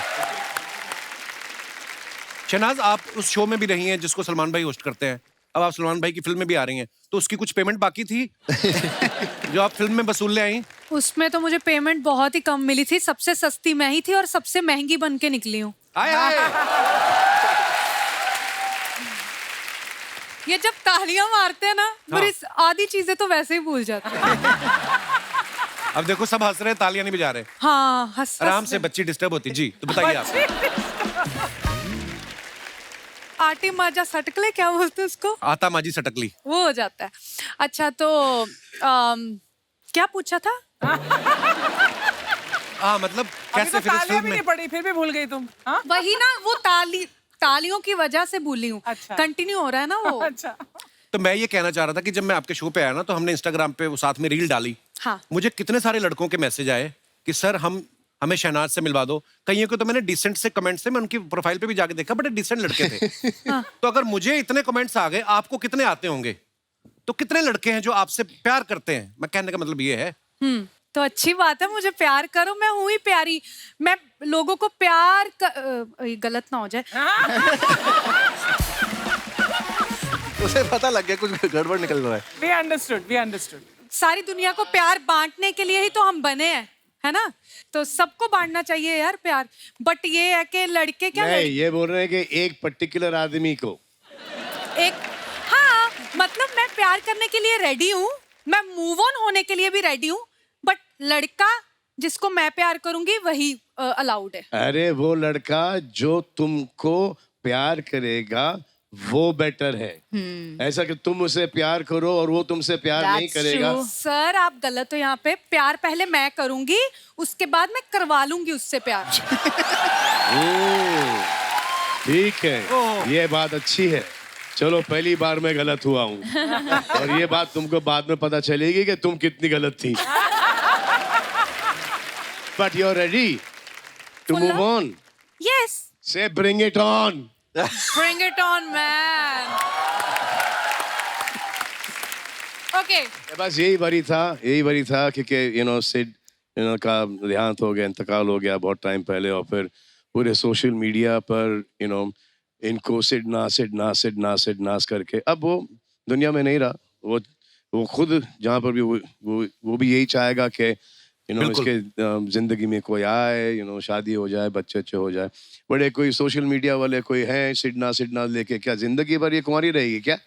[SPEAKER 1] शहनाज, आप उस शो में भी रही हैं जिसको सलमान भाई होस्ट करते हैं। अब आप सलमान भाई की फिल्म में भी आ रही हैं, तो उसकी कुछ पेमेंट बाकी थी जो आप फिल्म में वसूल ले आई?
[SPEAKER 6] उसमें तो मुझे पेमेंट बहुत ही कम मिली थी। सबसे सस्ती मैं ही थी और सबसे महंगी बन के निकली हूँ।
[SPEAKER 1] आए आए।
[SPEAKER 6] ये जब तालियां मारते हैं ना, मेरी आधी चीजें तो वैसे ही भूल जाते हैं।
[SPEAKER 1] अब देखो सब हंस रहे हैं, तालियां नहीं बजा रहे।
[SPEAKER 6] हाँ, हंस
[SPEAKER 1] आराम से, बच्ची डिस्टर्ब होती। जी तो बताइए आप।
[SPEAKER 6] आटी माजा सटकले क्या बोलते हैं उसको?
[SPEAKER 1] आता माजी सटकली।
[SPEAKER 6] वो हो जाता है। अच्छा तो क्या पूछा था?
[SPEAKER 1] हाँ मतलब
[SPEAKER 4] अभी
[SPEAKER 1] कैसे
[SPEAKER 4] तो
[SPEAKER 1] फिर इस
[SPEAKER 4] तालियां
[SPEAKER 1] फिल्म
[SPEAKER 4] भी
[SPEAKER 1] में?
[SPEAKER 4] नहीं पड़ी, फिर भी भूल गई तुम। हाँ?
[SPEAKER 6] वही ना, वो तालियों की वजह से भूली हूँ।
[SPEAKER 4] अच्छा।
[SPEAKER 6] कंटिन्यू हो रहा है ना वो।
[SPEAKER 4] अच्छा।
[SPEAKER 1] तो मैं ये कहना चाह रहा था कि जब मैं आपके शो पे आया ना, तो हमने इंस्टाग्राम पे वो साथ में रील डाली।
[SPEAKER 6] हाँ।
[SPEAKER 1] मुझे कितने सारे लड़कों के मैसेज आए कि सर हमें शहनाज से मिलवा दो। कईयों को तो मैंने डिसेंट से कमेंट्स से, मैं उनकी प्रोफाइल पे भी जाके देखा, बड़े डिसेंट लड़के थे। तो अगर मुझे इतने कमेंट्स आ गए, आपको कितने आते होंगे? तो कितने लड़के हैं जो आपसे प्यार करते हैं? मैं कहने का मतलब ये है।
[SPEAKER 6] तो अच्छी बात है, मुझे प्यार करो, मैं हूँ ही प्यारी। मैं लोगों को प्यार गलत ना हो जाए।
[SPEAKER 5] उसे पता लग गया कुछ गड़बड़ निकल रहा है।
[SPEAKER 4] We understood, we understood.
[SPEAKER 6] सारी दुनिया को प्यार बांटने के लिए ही तो हम बने हैं, है ना? तो सबको बांटना चाहिए यार प्यार। बट ये है कि लड़के क्या
[SPEAKER 3] नहीं, ये बोल रहे हैं कि एक पर्टिकुलर आदमी को।
[SPEAKER 6] हाँ, मतलब मैं प्यार करने के लिए रेडी हूँ, मैं मूव ऑन होने के लिए भी रेडी हूँ, बट लड़का जिसको मैं प्यार करूंगी वही अलाउड है।
[SPEAKER 3] अरे वो लड़का जो तुमको प्यार करेगा वो बेटर है। ऐसा कि तुम उसे प्यार करो और वो तुमसे प्यार नहीं करेगा।
[SPEAKER 6] सर आप गलत हो यहाँ पे। प्यार पहले मैं करूंगी, उसके बाद मैं करवा लूंगी उससे प्यार।
[SPEAKER 3] ठीक है, ये बात अच्छी है। चलो पहली बार मैं गलत हुआ हूँ और ये बात तुमको बाद में पता चलेगी कि तुम कितनी गलत थी। But you're ready to move on.
[SPEAKER 6] Yes.
[SPEAKER 3] Say bring it on.
[SPEAKER 6] Bring it on, man. Okay.
[SPEAKER 3] बस यही वरी था कि सिड का देहांत हो गया, इंतकाल हो गया बहुत टाइम पहले, और फिर पूरे सोशल मीडिया पर इनको सिड नास करके अब वो दुनिया में नहीं रहा। वो खुद जहाँ पर भी वो भी यही चाहेगा कि इसके जिंदगी में कोई आए, शादी हो जाए, बच्चे अच्छे हो जाए। बड़े कोई सोशल मीडिया वाले कोई हैं सिडना लेके, क्या जिंदगी भर ये कुंवारी रहेगी क्या?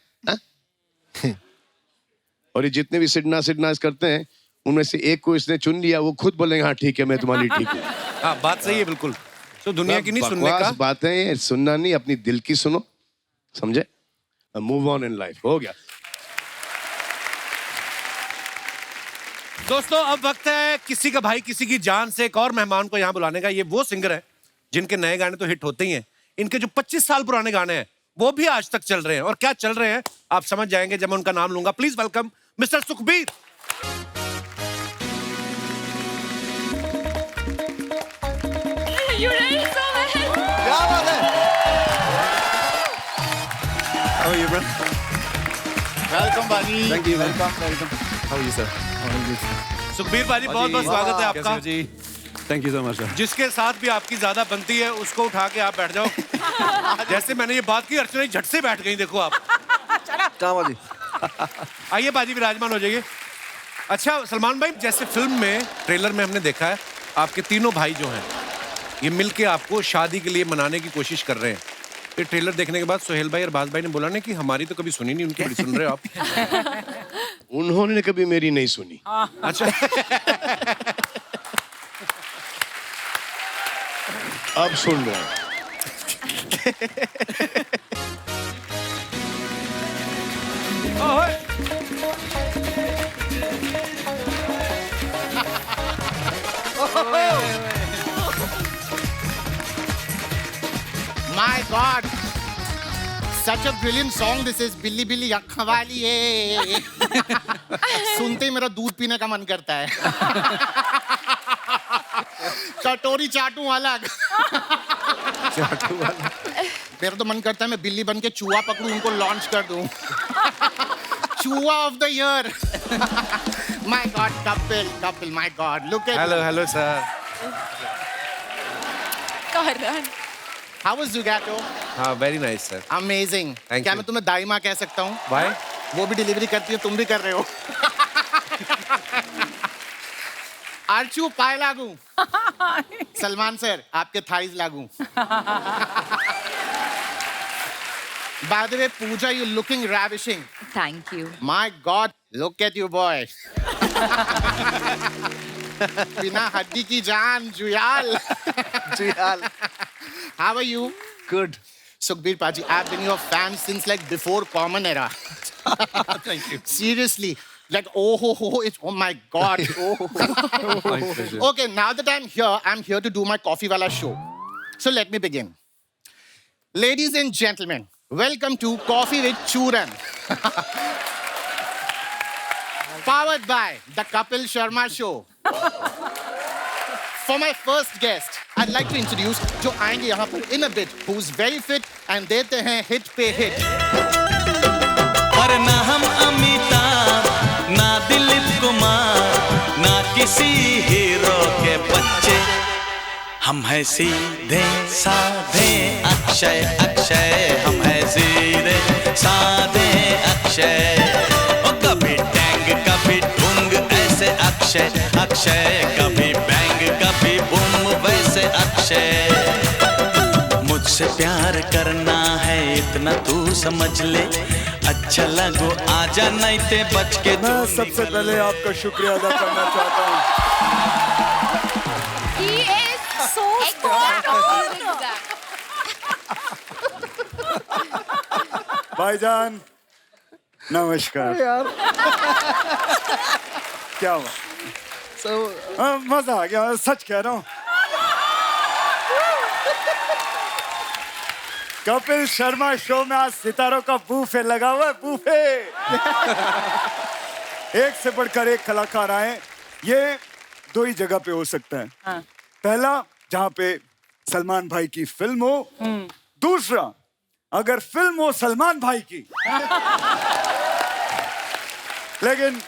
[SPEAKER 3] और ये जितने भी सिडना करते हैं उनमें से एक को इसने चुन लिया, वो खुद बोलेंगे हाँ ठीक है मैं तुम्हारी ठीक हूँ।
[SPEAKER 1] हाँ बात सही है बिल्कुल। तो दुनिया की नहीं सुनने का,
[SPEAKER 3] बातें सुनना नहीं, अपनी दिल की सुनो, समझे? Move on in life. हो गया
[SPEAKER 1] दोस्तों, अब वक्त है किसी का भाई किसी की जान से एक और मेहमान को यहाँ बुलाने का। ये वो सिंगर है जिनके नए गाने तो हिट होते ही हैं, इनके जो 25 साल पुराने गाने हैं वो भी आज तक चल रहे हैं। और क्या चल रहे हैं आप समझ जाएंगे जब मैं उनका नाम लूंगा। Please welcome mister Sukhbir.
[SPEAKER 5] क्या बात है?
[SPEAKER 7] How are you, bro? Welcome, Bani.
[SPEAKER 5] Thank you.
[SPEAKER 7] Welcome. How are you, sir?
[SPEAKER 1] Sukhbir भाजी बहुत बहुत स्वागत है आपका
[SPEAKER 7] जी। Thank you so much, sir.
[SPEAKER 1] जिसके साथ भी आपकी ज्यादा बनती है उसको उठा के आप बैठ जाओ। जैसे मैंने ये बात की, अर्चना झट से बैठ गई। देखो आप।
[SPEAKER 5] कहाँ बाजी?
[SPEAKER 1] आइए बाजी विराजमान हो जाइए। अच्छा सलमान भाई, जैसे फिल्म में ट्रेलर में हमने देखा है आपके तीनों भाई जो हैं ये मिलके आपको शादी के लिए मनाने की कोशिश कर रहे हैं। ये ट्रेलर देखने के बाद सोहेल भाई और बाज भाई ने बोला ना कि हमारी तो कभी सुनी नहीं, उनकी बड़ी सुन रहे हो आप।
[SPEAKER 3] उन्होंने कभी मेरी नहीं सुनी।
[SPEAKER 1] अच्छा।
[SPEAKER 3] अब सुन रहे हैं।
[SPEAKER 11] My God, such a brilliant song this is. बिल्ली बिल्ली अक्खा वाली है। सुनते ही मेरा दूध पीने का मन करता है। कटोरी चाटू अलग। मेरा तो मन करता है मैं बिल्ली बन के चूहा पकड़ूं, उनको लॉन्च कर दूं। चूहा of the year. My God, couple, my God, look at.
[SPEAKER 1] Hello sir.
[SPEAKER 2] Karan.
[SPEAKER 11] How was Zugato?
[SPEAKER 1] हाँ very nice sir.
[SPEAKER 11] Amazing.
[SPEAKER 1] Thank
[SPEAKER 11] क्या
[SPEAKER 1] you.
[SPEAKER 11] मैं तुम्हें दाई माँ कह सकता हूँ?
[SPEAKER 1] Why?
[SPEAKER 11] वो भी डिलीवरी करती है, तुम भी कर रहे हो। आर्चू पाए लागू। सलमान सर आपके थाइज लागू। By the way, Pooja, you're looking ravishing.
[SPEAKER 2] Thank you.
[SPEAKER 11] My God, look at you, boy. बिना हड्डी की जान, Juyal.
[SPEAKER 5] Juyal.
[SPEAKER 11] How are you?
[SPEAKER 5] Good.
[SPEAKER 11] Sukhbir Paji, I've been your fan since like before Common Era.
[SPEAKER 1] Thank you.
[SPEAKER 11] Seriously. Like, oh my God. Okay, now that I'm here to do my Coffee Wala show. So let me begin. Ladies and gentlemen, welcome to Coffee with Churan. Powered by the Kapil Sharma Show. For my first guest, I'd like to introduce जो आएंगे यहाँ पर in a bit, who's very fit and देते हैं hit पे hit.
[SPEAKER 12] और ना हम अमिताभ, ना दिलीप कुमार, ना किसी हीरो के बच्चे, हम हैं सीधे साधे अक्षय अक्षय, हम हैं सीधे साधे अक्षय, ओ कभी टैंग कभी ढूंग ऐसे अक्षय अक्षय, कभी बैंग कभी बूम वैसे अक्षय। मुझसे प्यार करना है इतना तू समझ ले, अच्छा लगो आजा नहीं ते बच के।
[SPEAKER 13] मैं सबसे पहले आपका शुक्रिया अदा करना चाहता हूँ।
[SPEAKER 2] He is so spot on.
[SPEAKER 13] भाईजान नमस्कार।
[SPEAKER 5] यार
[SPEAKER 13] क्या हुआ? मजा आ गया, सच कह रहा हूँ। कपिल शर्मा शो में आज सितारों का बूफे लगा हुआ है, बूफे। एक से बढ़कर एक कलाकार आए। ये दो ही जगह पे हो सकता है। पहला जहाँ पे सलमान भाई की फिल्म हो, दूसरा अगर फिल्म हो सलमान भाई की। लेकिन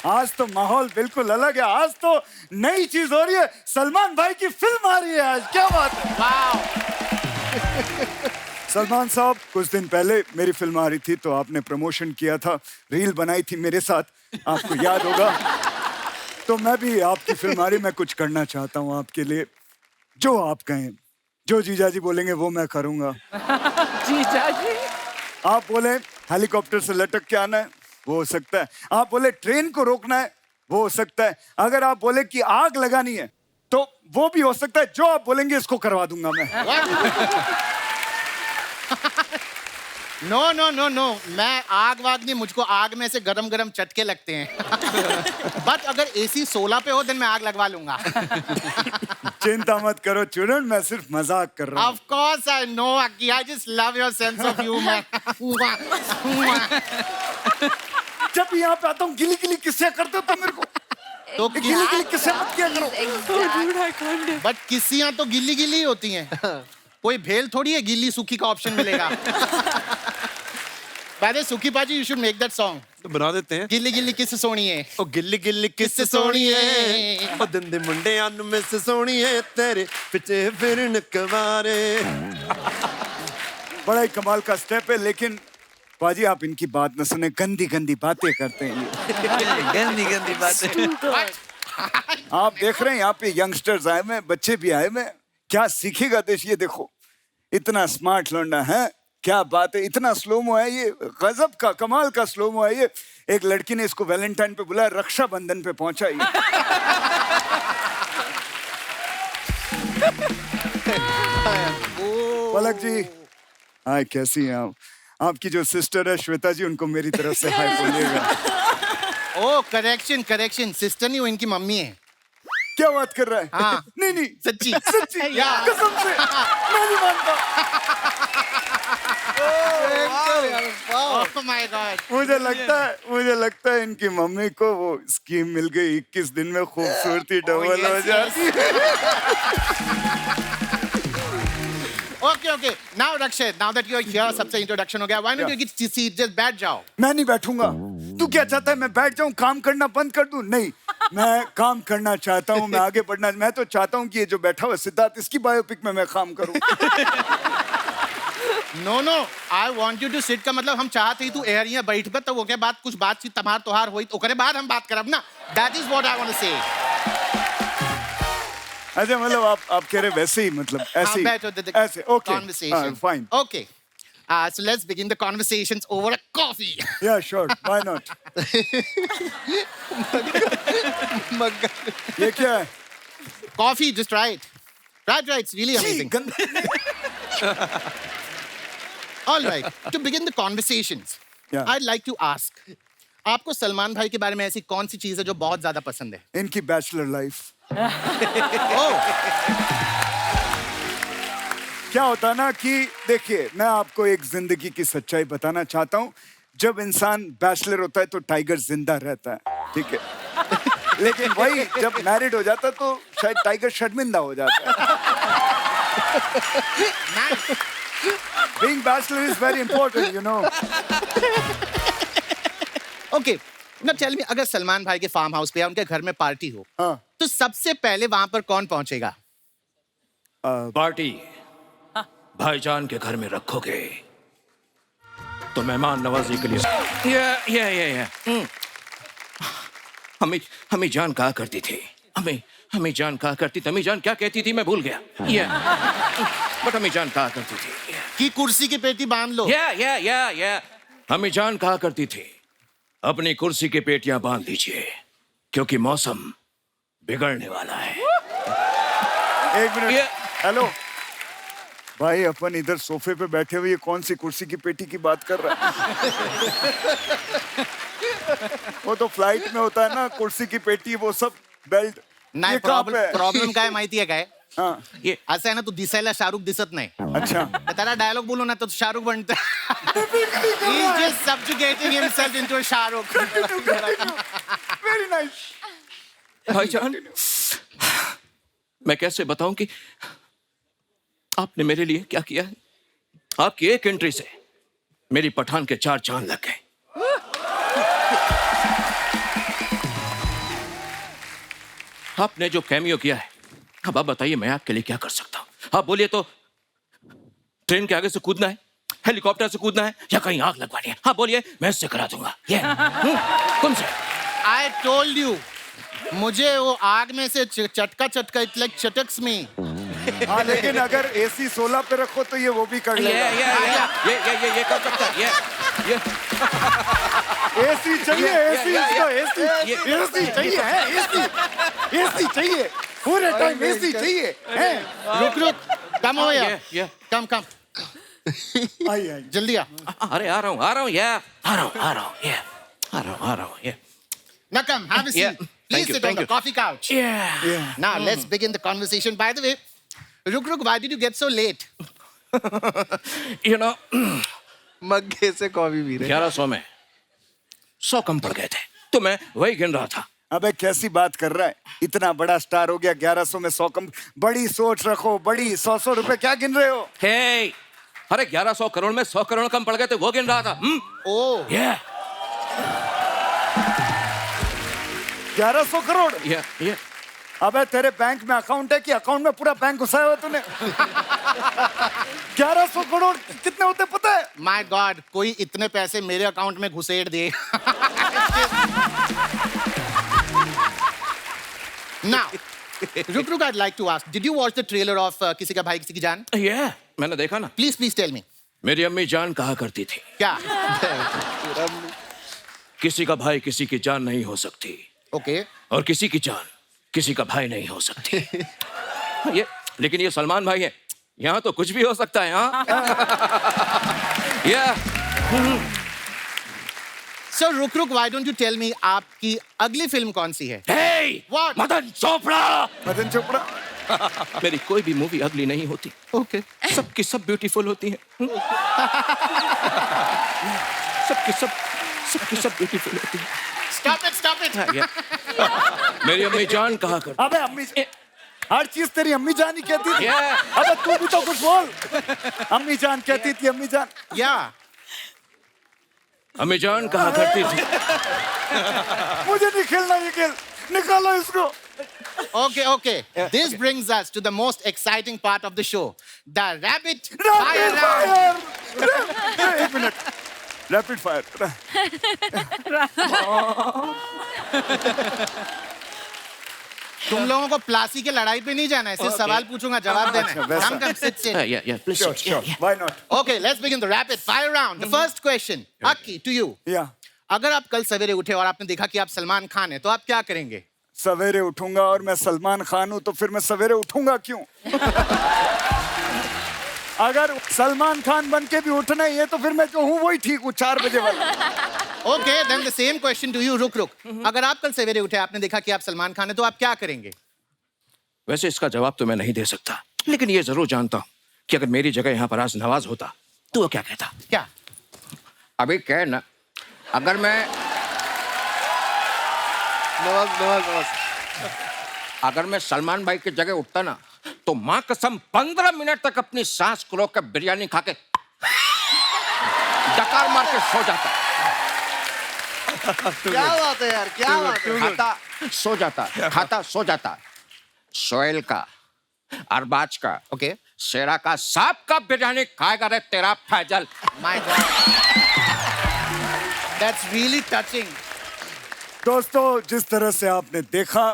[SPEAKER 13] आज तो माहौल बिल्कुल अलग है, आज तो नई चीज हो रही है, सलमान भाई की फिल्म आ रही है आज। क्या बात है? सलमान साहब, कुछ दिन पहले मेरी फिल्म आ रही थी तो आपने प्रमोशन किया था, रील बनाई थी मेरे साथ, आपको याद होगा। तो मैं भी आपकी फिल्म आ रही, मैं कुछ करना चाहता हूँ आपके लिए। जो आप कहें, जो जीजा जी बोलेंगे वो मैं करूँगा।
[SPEAKER 4] जीजा जी?
[SPEAKER 13] आप बोले हेलीकॉप्टर से लटक के आना है, वो हो सकता है। आप बोले ट्रेन को रोकना है, वो हो सकता है। अगर आप बोले कि आग लगानी है तो वो भी हो सकता है। जो आप बोलेंगे इसको करवा दूंगा मैं।
[SPEAKER 11] नो नो नो नो, मैं आग वाग नहीं, मुझको आग में से गरम गरम चटके लगते हैं। बट अगर एसी 16 पे हो तो मैं आग लगवा लूंगा।
[SPEAKER 13] चिंता मत करो चुनन, मैं सिर्फ मजाक कर रहा हूँ।
[SPEAKER 11] Of course I know, Aki. I just love your sense of humor.
[SPEAKER 13] जब भी यहाँ पे आता हूँ गिली किस्से करते हो तो मेरे को तो गिली किस्से मत किया करो।
[SPEAKER 11] बट किस्सियाँ तो गिल्ली गिल्ली होती हैं। कोई भेल थोड़ी है गिल्ली सूखी का ऑप्शन मिलेगा। बाय सूखी पाजी, you should make that song.
[SPEAKER 1] तो बना देते हैं।
[SPEAKER 11] गिल्ली गिल्ली किस सोनी है,
[SPEAKER 1] ओ गिल्ली गिल्ली किस सोनी है, ओ दिन दे मुंडे अन में से सोनी है, तेरे पिछे फिरन कवारे।
[SPEAKER 13] बड़ा ही कमाल का स्टेप है, लेकिन बाजी आप इनकी बात न सुने, गंदी गंदी बातें करते हैं।
[SPEAKER 7] गंदी गंदी बातें।
[SPEAKER 13] आप देख रहे हैं यहाँ पे यंगस्टर्स आए हुए, बच्चे भी आए हुए, क्या सीखेगा देश। ये देखो इतना स्मार्ट लौंडा है, क्या बात है, इतना स्लोमो है ये, गजब का कमाल का स्लोमो है ये। एक लड़की ने इसको वैलेंटाइन पे बुलाया, रक्षाबंधन पे पहुंचा ये। पलक जी, हाय, कैसी हैं आप? आपकी जो सिस्टर है श्वेता जी, उनको मेरी तरफ से हाय बोलिएगा।
[SPEAKER 11] ओ करेक्शन, सिस्टर नहीं, वो इनकी मम्मी है।
[SPEAKER 13] क्या बात कर रहा है?
[SPEAKER 11] हाँ।
[SPEAKER 13] नहीं
[SPEAKER 11] सच्ची
[SPEAKER 13] कसम से मैं नहीं मानता।
[SPEAKER 11] Oh my God.
[SPEAKER 13] मुझे लगता है इनकी मम्मी को वो स्कीम मिल गई, 21 दिन में खूबसूरती डबल हो जाती है।
[SPEAKER 11] Okay. Now Rakshit, now that you're here, सबसे इंट्रोडक्शन हो गया. Why don't you get seat? Just बैठ जाओ.
[SPEAKER 13] मैं नहीं बैठूंगा। तू क्या चाहता है, मैं बैठ जाऊं, काम करना बंद कर दूं? नहीं, मैं काम करना चाहता हूं, मैं आगे बढ़ना। मैं तो चाहता हूं कि ये जो बैठा हुआ सिद्धार्थ, इसकी बायोपिक में मैं काम करूं।
[SPEAKER 11] No, I want you to sit का मतलब हम चाहते ही तू एयर यहाँ बैठ पर तो वो के बाद कुछ बातचीत तमार तोहार हुई तो करे बाद हम बात करब ना। That is what I want to say.
[SPEAKER 13] अच्छा, मतलब आप कह रहे वैसे ही, मतलब ऐसे ही, ऐसे, okay,
[SPEAKER 11] conversation.
[SPEAKER 13] fine.
[SPEAKER 11] Okay. So let's begin the conversations over a coffee.
[SPEAKER 13] Yeah, sure. Why not? ये क्या है?
[SPEAKER 11] Coffee, just try it. Try. It's really amazing. All right. To begin the conversations,
[SPEAKER 13] Yeah.
[SPEAKER 11] I'd like to ask. आपको सलमान भाई के बारे में ऐसी कौन सी चीज है जो बहुत ज्यादा पसंद है?
[SPEAKER 13] इनकी बैचलर लाइफ। क्या होता है ना कि देखिए, मैं आपको एक जिंदगी की सच्चाई बताना चाहता हूँ। जब इंसान बैचलर होता है तो टाइगर जिंदा रहता है, ठीक है? लेकिन वही जब मैरिड हो जाता तो शायद टाइगर शर्मिंदा हो जाता है। Being bachelor is very important, you know.
[SPEAKER 11] Okay ना टेल मी, अगर सलमान भाई के फार्म हाउस पे या उनके घर में पार्टी हो,
[SPEAKER 13] हाँ।
[SPEAKER 11] तो सबसे पहले वहां पर कौन पहुंचेगा?
[SPEAKER 14] पार्टी भाईजान के घर में रखोगे तो मेहमान नवाजी के लिए हमें जान कहा करती थी, हमें जान कहा करती थी, हमें जान क्या कहती थी मैं भूल गया। बट हमें जान कहा करती थी
[SPEAKER 11] कि कुर्सी की पेटी बांध लो।
[SPEAKER 14] हमें जान कहा करती थी अपनी कुर्सी की पेटियां बांध दीजिए क्योंकि मौसम बिगड़ने वाला है।
[SPEAKER 13] एक मिनट, हेलो भाई, अपन इधर सोफे पे बैठे हुए, ये कौन सी कुर्सी की पेटी की बात कर रहा है? वो तो फ्लाइट में होता है ना, कुर्सी की पेटी, वो सब बेल्ट।
[SPEAKER 11] नाही, प्रॉब्लेम काय माहिती आहे काय?
[SPEAKER 13] हाँ।
[SPEAKER 11] ये असं आहे ना, तू दिसायला शाहरुख दिसत नाही।
[SPEAKER 13] अच्छा,
[SPEAKER 11] तर त्याला डायलॉग बोलू ना तो शाहरुख बनतो। He's just subjugating himself into a Shahrukh.
[SPEAKER 13] Very nice.
[SPEAKER 14] भाईजान, मैं कैसे बताऊं कि आपने मेरे लिए क्या किया है? आपकी एक एंट्री से मेरी पठान के 4 चांद लग गए। आपने जो कैमियो किया है, अब आप बताइए मैं आपके लिए क्या कर सकता हूं? आप बोलिए तो ट्रेन के आगे से कूदना है, हेलीकॉप्टर से कूदना है, या कहीं आग लगवानी है? हाँ बोलिए, मैं इससे करा दूंगा। कौन से?
[SPEAKER 11] I told you, मुझे वो आग में से चटका इट्स लाइक चटक्स में।
[SPEAKER 13] हाँ, लेकिन अगर AC 16 पे रखो तो ये वो भी कर लेगा।
[SPEAKER 14] ये कर सकता है। ये
[SPEAKER 13] AC चाहिए, AC चाहिए, पूरे टाइम AC चाहिए।
[SPEAKER 11] रुक, कम हो या कम
[SPEAKER 13] आई
[SPEAKER 11] जल्दी आ।
[SPEAKER 14] अरे आ रहा हूँ आ रहा हूँ।
[SPEAKER 11] Now come, have a seat. Please sit on the coffee couch. Now let's begin the conversation. By the way, Ruk, why did you get so late?
[SPEAKER 14] You know,
[SPEAKER 5] मग्गे से कॉफी पी रहे।
[SPEAKER 14] 1100 में 100 कम पड़ गए थे, तो मैं वही गिन रहा था।
[SPEAKER 13] अबे कैसी बात कर रहा है? इतना बड़ा स्टार हो गया, 1100 में 100 कम। बड़ी सोच रखो, बड़ी 100 रुपए क्या गिन रहे हो?
[SPEAKER 14] अरे 1100 करोड़ में 100 करोड़ कम पड़ गए थे, वो गिन रहा था।
[SPEAKER 11] ओह
[SPEAKER 13] 1100 करोड़?
[SPEAKER 14] ये
[SPEAKER 13] अबे तेरे बैंक में अकाउंट है कि अकाउंट में पूरा बैंक घुसाया हुआ तूने? 1100 करोड़ कितने होते पता है?
[SPEAKER 11] My God, कोई इतने पैसे मेरे अकाउंट में घुसेड़ दे। Now, Ruk, I'd like to ask, did you watch the trailer of किसी का भाई किसी की जान?
[SPEAKER 14] मैंने देखा ना।
[SPEAKER 11] Please tell me.
[SPEAKER 14] मेरी अम्मी जान कहा करती थी
[SPEAKER 11] क्या?
[SPEAKER 14] किसी का भाई किसी की जान नहीं हो सकती।
[SPEAKER 11] Okay.
[SPEAKER 14] और किसी की जान किसी का भाई नहीं हो सकती। लेकिन ये सलमान भाई है, यहाँ तो कुछ भी हो सकता है। हाँ।
[SPEAKER 11] So Ruk, why don't you tell me आपकी अगली फिल्म कौन सी है? What?
[SPEAKER 14] मदन चोपड़ा।
[SPEAKER 13] मदन चोपड़ा?
[SPEAKER 14] मेरी कोई भी मूवी अगली नहीं होती।
[SPEAKER 11] Okay.
[SPEAKER 14] सबकी सब ब्यूटीफुल होती है। सबकी सब ब्यूटीफुल होती है।
[SPEAKER 11] Stop it.
[SPEAKER 14] मेरी अम्मी जान कहा कर।
[SPEAKER 13] अबे अम्मी, हर चीज तेरी अम्मी जान ही कहती थी। अबे तू भी तो कुछ बोल। अम्मी जान कहती थी, अम्मी जान।
[SPEAKER 14] अम्मी जान कहा करती थी।
[SPEAKER 13] मुझे नहीं खेलना ये खेल, निकालो इसको।
[SPEAKER 11] Okay. This brings us to the most exciting part of the show, the rapid fire round.
[SPEAKER 13] एक मिनट, रैपिड फायर।
[SPEAKER 11] तुम लोगों को प्लासी के लड़ाई पे नहीं जाना है, सिर्फ सवाल पूछूंगा, जवाब देना है। Come, sit.
[SPEAKER 14] Please.
[SPEAKER 13] Sure. Why not?
[SPEAKER 11] Okay, let's begin the rapid fire round. The first question, Aki, to you.
[SPEAKER 13] Yeah.
[SPEAKER 11] अगर आप कल सवेरे उठे और आपने देखा कि आप सलमान खान हैं, तो आप क्या करेंगे?
[SPEAKER 13] सवेरे उठूंगा और मैं सलमान खान हूं, तो फिर मैं सवेरे उठूंगा क्यों? अगर सलमान खान बन के भी उठना ही है तो फिर मैं जो हूँ वही ठीक हूँ, 4 बजे वाला।
[SPEAKER 11] Okay, then the same question to you, रुक। अगर आप कल सवेरे उठे, आपने देखा कि आप सलमान खान हैं, तो आप क्या करेंगे?
[SPEAKER 14] वैसे इसका जवाब तो मैं नहीं दे सकता, लेकिन ये जरूर जानता हूँ कि अगर मेरी जगह यहाँ पर आज नवाज होता तो वो क्या कहता।
[SPEAKER 11] क्या?
[SPEAKER 14] अभी क्या है ना, अगर मैं अगर मैं सलमान भाई की जगह उठता ना तो माँ कसम 15 मिनट तक अपनी सांस को रोक के बिरयानी खा के डकार मार के सो जाता।
[SPEAKER 5] क्या बात है यार, क्या बात है।
[SPEAKER 14] खाता सो जाता, खाता सो जाता। सोहेल का, अरबाज का,
[SPEAKER 11] ओके,
[SPEAKER 14] शेरा का, सांप का बिरयानी खाएगा रे तेरा Faisal.
[SPEAKER 11] My god, that's really touching.
[SPEAKER 13] दोस्तों, जिस तरह से आपने देखा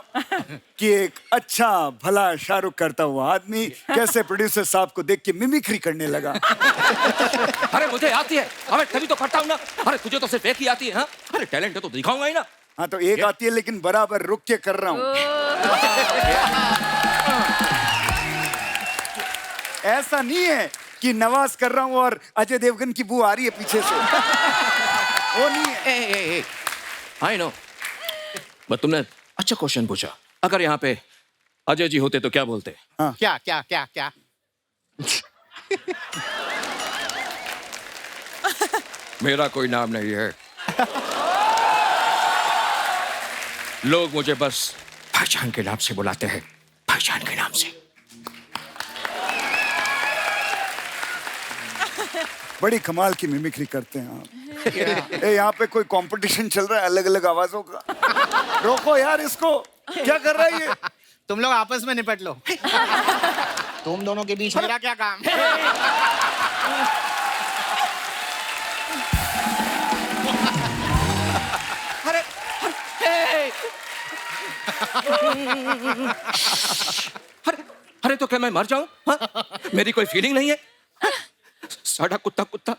[SPEAKER 13] कि एक अच्छा भला शाहरुख करता हुआ आदमी कैसे प्रोड्यूसर साहब को देख के मिमिक्री करने लगा।
[SPEAKER 14] अरे मुझे आती है, अरे तभी तो करता हूँ ना। अरे तुझे तो सिर्फ एक ही आती है। हाँ? अरे टैलेंट है तो दिखाऊंगा ही ना।
[SPEAKER 13] हाँ तो एक आती है लेकिन बराबर रुक के कर रहा हूँ। ऐसा नहीं है कि नवाज कर रहा हूँ और अजय देवगन की बू आ रही है पीछे से। वो नहीं है।
[SPEAKER 14] आई नो, बट तुमने अच्छा क्वेश्चन पूछा। अगर यहाँ पे अजय जी होते तो क्या बोलते?
[SPEAKER 11] हाँ। क्या क्या क्या क्या?
[SPEAKER 14] मेरा कोई नाम नहीं है, लोग मुझे बस पहचान के नाम से बुलाते हैं, पहचान के नाम से।
[SPEAKER 13] बड़ी कमाल की मिमिक्री करते हैं आप। ए, यहाँ पे कोई कंपटीशन चल रहा है अलग अलग आवाजों का। रोको यार इसको, क्या कर रहा है ये?
[SPEAKER 11] तुम लोग आपस में निपट लो। तुम दोनों के बीच मेरा क्या काम?
[SPEAKER 14] अरे अरे अरे तो क्या मैं मर जाऊं? हाँ? मेरी कोई फीलिंग नहीं है? साडा कुत्ता कुत्ता,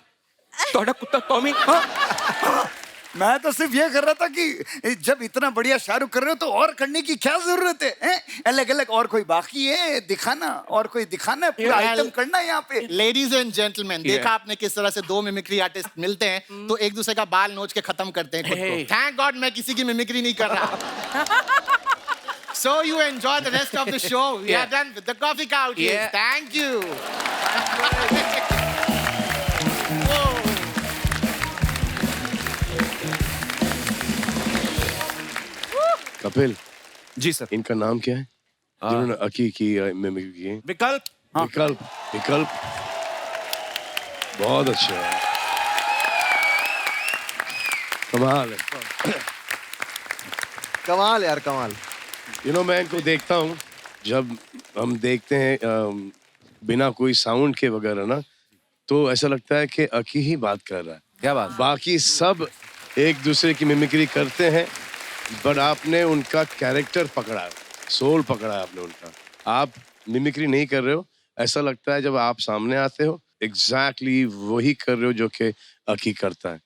[SPEAKER 14] तोड़ा कुत्ता टॉमी। हाँ?
[SPEAKER 13] मैं तो सिर्फ ये कर रहा था कि जब इतना बढ़िया शाहरुख कर रहे हो तो और करने की क्या जरूरत है, हैं? अलग अलग और कोई बाकी है दिखाना, और कोई दिखाना है, पूरा आइटम करना है यहाँ पे।
[SPEAKER 11] लेडीज एंड जेंटलमैन, देखा आपने किस तरह से दो मिमिक्री आर्टिस्ट मिलते हैं तो एक दूसरे का बाल नोच के खत्म करते हैं खुद को। थैंक गॉड मैं किसी की मिमिक्री नहीं कर रहा। So you enjoy the rest of the show. We are done with the coffee couches. Thank you.
[SPEAKER 3] Kapil
[SPEAKER 1] ji sir,
[SPEAKER 3] इनका नाम क्या है जिन्होंने अकी की मिमिक्री की?
[SPEAKER 1] विकल्प।
[SPEAKER 3] विकल्प। विकल्प बहुत अच्छा है, कमाल है।
[SPEAKER 5] कमाल यार, कमाल।
[SPEAKER 3] मैं इनको देखता हूँ, जब हम देखते हैं बिना कोई साउंड के वगैरह ना, तो ऐसा लगता है कि अकी ही बात कर रहा है।
[SPEAKER 8] क्या बात?
[SPEAKER 3] बाकी सब एक दूसरे की मिमिक्री करते हैं, बट आपने उनका कैरेक्टर पकड़ा है, सोल पकड़ा है आपने उनका। आप मिमिक्री नहीं कर रहे हो, ऐसा लगता है जब आप सामने आते हो एग्जैक्टली वही कर रहे हो जो कि अकी करता है।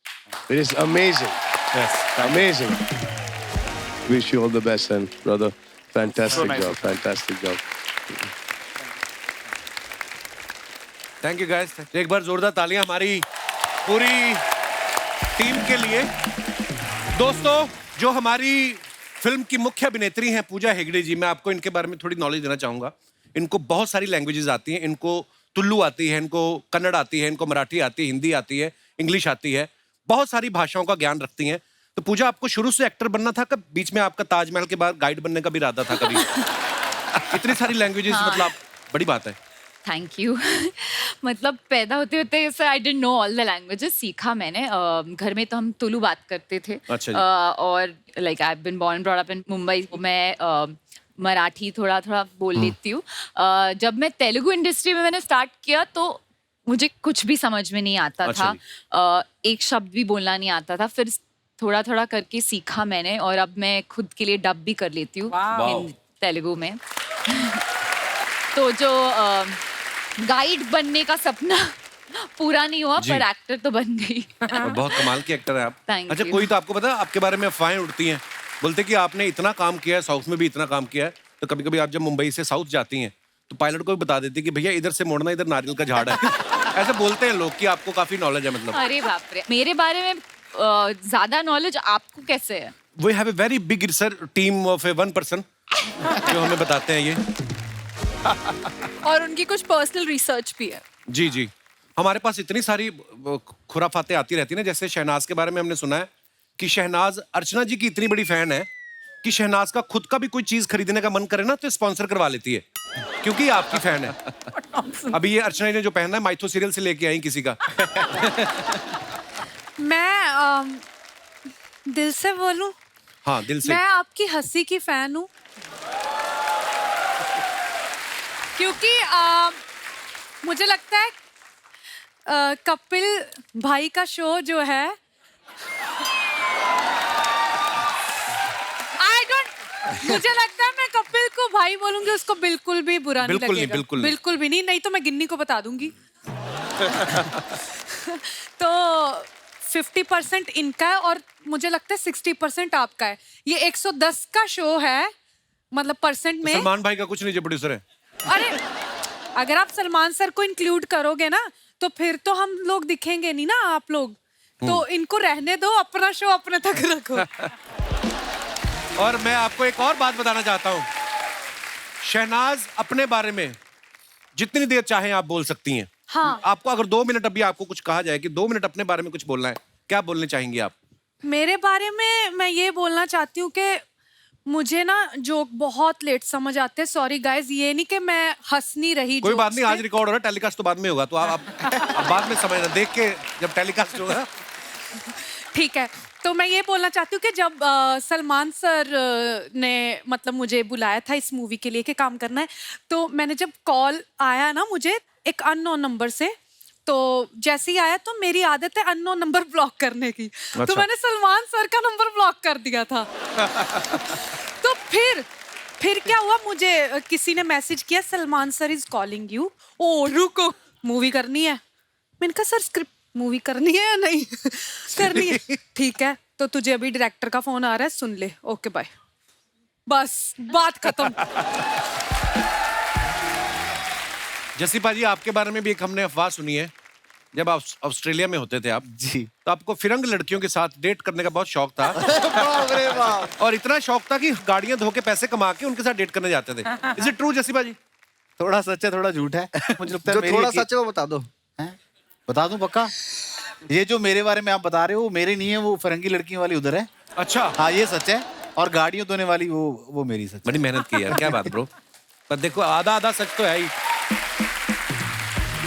[SPEAKER 3] It is amazing, amazing. Wish you all the best and brother, fantastic job, fantastic job.
[SPEAKER 1] Thank you guys, एक बार जोरदार तालियां हमारी पूरी टीम के लिए। दोस्तों, जो हमारी फिल्म की मुख्य अभिनेत्री हैं पूजा हेगड़े जी, मैं आपको इनके बारे में थोड़ी नॉलेज देना चाहूँगा। इनको बहुत सारी लैंग्वेजेस आती हैं। इनको तुल्लू आती है, इनको कन्नड़ आती है, इनको मराठी आती है, हिंदी आती है, इंग्लिश आती है, बहुत सारी भाषाओं का ज्ञान रखती हैं। तो पूजा, आपको शुरू से एक्टर बनना था, कब बीच में आपका ताजमहल के बाद गाइड बनने का भी इरादा था कभी? इतनी सारी लैंग्वेजेस, मतलब बड़ी बात है।
[SPEAKER 2] Thank you. मतलब पैदा होते होते sir I didn't know all the languages. सीखा मैंने। घर में तो हम तुलु बात करते थे।
[SPEAKER 1] अच्छा जी।
[SPEAKER 2] और like I have been born brought up in Mumbai. मैं मराठी थोड़ा थोड़ा बोल लेती हूँ। जब मैं तेलुगु इंडस्ट्री में मैंने स्टार्ट किया तो मुझे कुछ भी समझ में नहीं आता था। एक शब्द भी बोलना नहीं आता था। फिर थोड़ा थोड़ा करके सीखा मैंने, और अब मैं खुद के लिए डब भी कर लेती हूँ तेलुगु में। तो जो गाइड बनने का सपना पूरा नहीं हुआ, पर एक्टर तो बन गई।
[SPEAKER 1] और बहुत कमाल की एक्टर है आप।
[SPEAKER 2] Thank
[SPEAKER 1] अच्छा,
[SPEAKER 2] you.
[SPEAKER 1] कोई तो आपको पता है, आपके बारे में अफवाहें उड़ती हैं, बोलते कि आपने इतना काम किया है, साउथ में भी इतना काम किया है, तो कभी कभी आप जब मुंबई से साउथ जाती हैं तो पायलट को भी बता देती कि भैया इधर से मोड़ना, इधर नारियल का झाड़ है। ऐसे बोलते हैं लोग कि आपको काफी नॉलेज है। मतलब
[SPEAKER 2] अरे बाप रे, मेरे बारे में ज्यादा नॉलेज आपको कैसे है?
[SPEAKER 1] We have a very big sir team of a one person जो हमें बताते हैं ये।
[SPEAKER 10] और उनकी कुछ पर्सनल रिसर्च भी है।
[SPEAKER 1] जी जी, हमारे पास इतनी सारी खुराफातें आती रहती हैं ना। जैसे शहनाज के बारे में हमने सुना है कि शहनाज अर्चना जी की इतनी बड़ी फैन है कि शहनाज का खुद का भी कोई चीज खरीदने का मन करे ना तो स्पॉन्सर करवा लेती है, क्योंकि आपकी फैन है। अभी ये अर्चना ने जो पहना है माइथो सीरियल से लेके आई किसी का।
[SPEAKER 6] मैं दिल से बोलूं,
[SPEAKER 1] हाँ दिल से।
[SPEAKER 6] मैं आपकी हंसी की फैन हूँ, क्योंकि मुझे लगता है कपिल भाई का शो जो है, मुझे लगता है मैं कपिल को भाई बोलूंगी, उसको बिल्कुल भी बुरा नहीं लगेगा। बिल्कुल भी नहीं तो मैं गिन्नी को बता दूंगी। तो 50% इनका है और मुझे लगता है 60% आपका है। ये 110 का शो है, मतलब परसेंट में।
[SPEAKER 1] सलमान भाई का कुछ नहीं जो प्रोड्यूसर है।
[SPEAKER 6] अरे अगर आप सलमान सर को इंक्लूड करोगे ना तो फिर तो हम लोग दिखेंगे नहीं ना, आप लोग तो इनको रहने दो, अपना शो अपने तक रखो।
[SPEAKER 1] और मैं आपको एक और बात बताना चाहता हूँ, शहनाज अपने बारे में जितनी देर चाहे आप बोल सकती हैं।
[SPEAKER 6] हाँ।
[SPEAKER 1] आपको अगर 2 मिनट अभी आपको कुछ कहा जाए कि 2 मिनट अपने बारे में कुछ बोलना है, क्या बोलने चाहेंगी आप?
[SPEAKER 6] मेरे बारे में मैं ये बोलना चाहती हूँ कि मुझे ना जोक बहुत लेट समझ आते हैं। सॉरी गाइज, ये नहीं कि मैं हंस नहीं रही।
[SPEAKER 1] कोई बात नहीं, आज रिकॉर्ड हो रहा है, टेलीकास्ट तो बाद में होगा, तो आप बाद में समझना, देख के जब टेलीकास्ट होगा।
[SPEAKER 6] ठीक है, तो मैं ये बोलना चाहती हूँ कि जब सलमान सर ने मतलब मुझे बुलाया था इस मूवी के लिए कि काम करना है, तो मैंने जब कॉल आया ना मुझे एक अननोन नंबर से, तो जैसे ही आया तो मेरी आदत है अननोन नंबर ब्लॉक करने की।
[SPEAKER 1] अच्छा।
[SPEAKER 6] तो मैंने सलमान सर का नंबर ब्लॉक कर दिया था। तो फिर क्या हुआ, मुझे किसी ने मैसेज किया Salman sir is calling you. ओ रुको, मूवी करनी है। मैंने कहा सर स्क्रिप्ट मूवी करनी है या नहीं? करनी है, ठीक है, तो तुझे अभी डायरेक्टर का फोन आ रहा है, सुन ले, ओके बाय। बस बात खत्म।
[SPEAKER 1] जसी पाजी, आपके बारे में भी एक हमने अफवाह सुनी है, जब आप ऑस्ट्रेलिया में होते थे आप
[SPEAKER 7] जी,
[SPEAKER 1] तो आपको फिरंग लड़कियों के साथ डेट करने का बहुत शौक था।
[SPEAKER 5] बाप रे बाप।
[SPEAKER 1] और इतना शौक था कि गाड़ियां धो के पैसे कमा के उनके साथ डेट करने जाते थे। इज इट ट्रू जसी पाजी?
[SPEAKER 7] थोड़ा सच है थोड़ा झूठ है। मुझे लगता है
[SPEAKER 5] जो
[SPEAKER 7] मेरी
[SPEAKER 5] थोड़ा
[SPEAKER 7] एक-
[SPEAKER 5] सच है वो बता दो।
[SPEAKER 7] हैं? बता दूं पक्का? ये जो मेरे बारे में आप बता रहे हो वो मेरे नहीं है, वो फरंगी लड़कियों वाली उधर है।
[SPEAKER 1] अच्छा,
[SPEAKER 7] हाँ ये सच है, और गाड़ियों धोने वाली वो मेरी सच है।
[SPEAKER 1] बड़ी मेहनत की यार, क्या बात ब्रो। पर देखो आधा आधा सच तो है ही।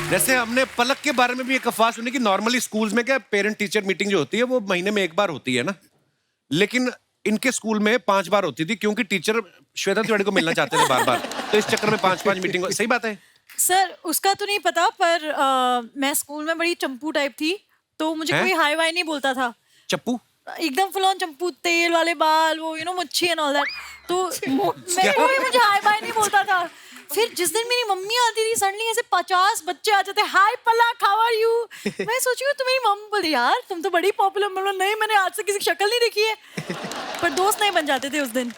[SPEAKER 1] जैसे हमने पलक के बारे में भी एक अफवाह सुनी कि नॉर्मली स्कूल्स में क्या पेरेंट टीचर मीटिंग जो होती है वो महीने में 1 बार होती है ना, लेकिन इनके स्कूल में 5 बार होती थी, क्योंकि टीचर श्वेता तिवारी को मिलना चाहते थे बार बार, तो इस चक्कर में 5-5 मीटिंग। सही बात है?
[SPEAKER 9] सर उसका तो नहीं पता, पर मैं स्कूल में बड़ी चंपू टाइप थी, तो मुझे
[SPEAKER 1] हैं?
[SPEAKER 9] कोई हाई वाई नहीं बोलता था।
[SPEAKER 1] चप्पू?
[SPEAKER 9] एकदम फुल ऑन चंपू, तेल वाले बाल, वो मुच्छी एंड ऑल दैट। तो कोई मुझे हाई बाय नहीं बोलता था। फिर जिस दिन मेरी मम्मी आती थी, सडनली ऐसे 50 बच्चे आ जाते, हाय पलक हाउ आर यू। मैं सोची हूँ तुम्हारी मम्मी बोली यार तुम तो बड़ी पॉपुलर। बोलो नहीं, मैंने आज से किसी की शक्ल नहीं देखी है। पर दोस्त नहीं बन जाते थे उस दिन,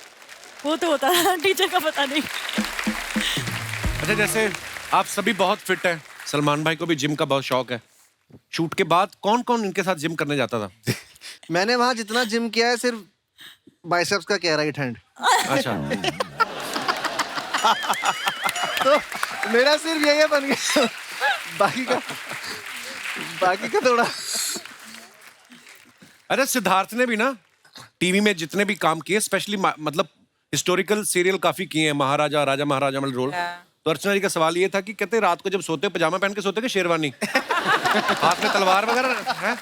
[SPEAKER 9] वो तो होता था, टीचर का पता नहीं।
[SPEAKER 1] अच्छा, जैसे आप सभी बहुत फिट हैं, सलमान भाई को भी जिम का बहुत शौक है। शूट के बाद कौन कौन इनके साथ जिम करने जाता था?
[SPEAKER 5] मैंने वहां जितना जिम किया है सिर्फ बाइसेप्स का किया, राइट हैंड।
[SPEAKER 1] अच्छा।
[SPEAKER 5] तो मेरा सिर्फ यही बन गया, बाकी का थोड़ा।
[SPEAKER 1] अरे सिद्धार्थ ने भी ना टीवी में जितने भी काम किए, स्पेशली मतलब हिस्टोरिकल सीरियल काफी किए हैं, महाराजा, राजा महाराजा वाले रोल। तो अर्चना जी का सवाल ये था कि कहते रात को जब सोते हो पजामा पहन के सोते कि शेरवानी? हाथ में तलवार वगैरह है?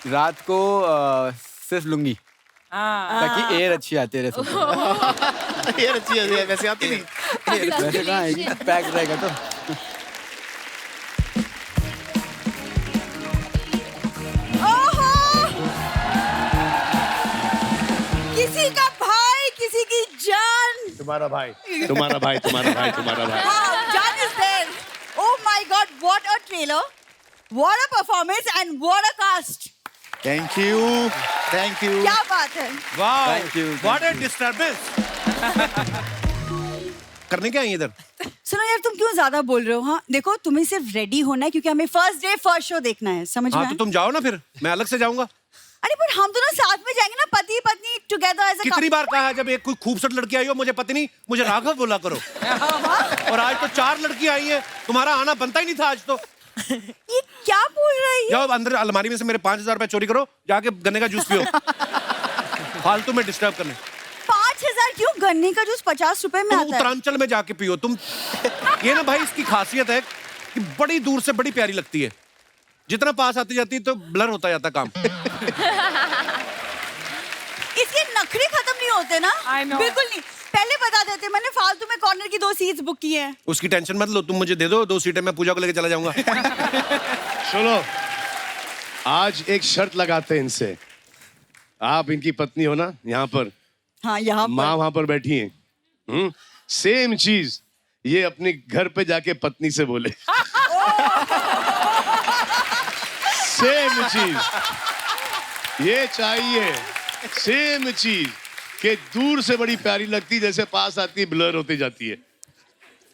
[SPEAKER 8] रात को सिर्फ लुंगी, ताकि एयर अच्छी आती रहे।
[SPEAKER 11] एयर अच्छी है, वैसे आती नहीं।
[SPEAKER 8] वैसे कहाँ आएगी, पैक रहेगा तो।
[SPEAKER 15] किसी का भाई, किसी की जान।
[SPEAKER 11] तुम्हारा भाई, तुम्हारा भाई, तुम्हारा भाई, तुम्हारा भाई।
[SPEAKER 15] जान is there. Oh my God! What a trailer! What a performance and what a cast!
[SPEAKER 7] Thank you, thank you.
[SPEAKER 15] क्या बात है?
[SPEAKER 1] वाह,
[SPEAKER 7] Thank you,
[SPEAKER 1] what a disturbance. करने क्या आई इधर?
[SPEAKER 15] सुनो यार, तुम क्यों ज्यादा बोल रहे हो? हाँ देखो, तुम्हें सिर्फ रेडी होना है क्योंकि हमें फर्स्ट डे फर्स्ट शो देखना है, समझ में
[SPEAKER 1] हाँ
[SPEAKER 15] आया?
[SPEAKER 1] तो तुम जाओ ना, फिर मैं अलग से जाऊंगा।
[SPEAKER 15] अरे पर हम दोनों साथ में जाएंगे ना, पति पत्नी टुगेदर एज अ
[SPEAKER 1] कितनी बार कहा है, जब एक कोई खूबसूरत लड़की आई हो मुझे पति नहीं, मुझे राघव बोला करो। और आज तो 4 लड़की आई है, तुम्हारा आना बनता ही नहीं था आज तो।
[SPEAKER 15] ये क्या बोल रही है?
[SPEAKER 1] जाओ अंदर अलमारी में से मेरे 5,000 रुपए चोरी करो, जाके गन्ने का जूस पियो। फालतू में डिस्टर्ब करने।
[SPEAKER 15] 5 गन्ने का जूस 50 रुपए में
[SPEAKER 1] तुम
[SPEAKER 15] आता है।
[SPEAKER 1] उत्तरांचल में जाके पियो तुम। ये ना भाई इसकी खासियत है कि बड़ी दूर से बड़ी प्यारी लगती है, जितना पास आती जाती है तो ब्लर होता जाता काम।
[SPEAKER 15] इसके नखरे खत्म नहीं होते ना। बिल्कुल नहीं, पहले बता देते, मैंने फालतू में कॉर्नर की 2 सीट्स बुक की हैं।
[SPEAKER 1] उसकी टेंशन मत लो, तुम मुझे दे दो 2 सीटें, मैं पूजा को लेके चला जाऊंगा।
[SPEAKER 3] सुनो, आज एक शर्त लगाते हैं इनसे। आप इनकी पत्नी हो ना, यहाँ पर
[SPEAKER 15] हाँ, यहाँ पर
[SPEAKER 3] माँ वहां पर बैठी है। सेम चीज ये अपने घर पे जाके पत्नी से बोले। सेम चीज ये चाहिए, सेम चीज कि दूर से बड़ी प्यारी लगती, जैसे पास आती ब्लर होती जाती है।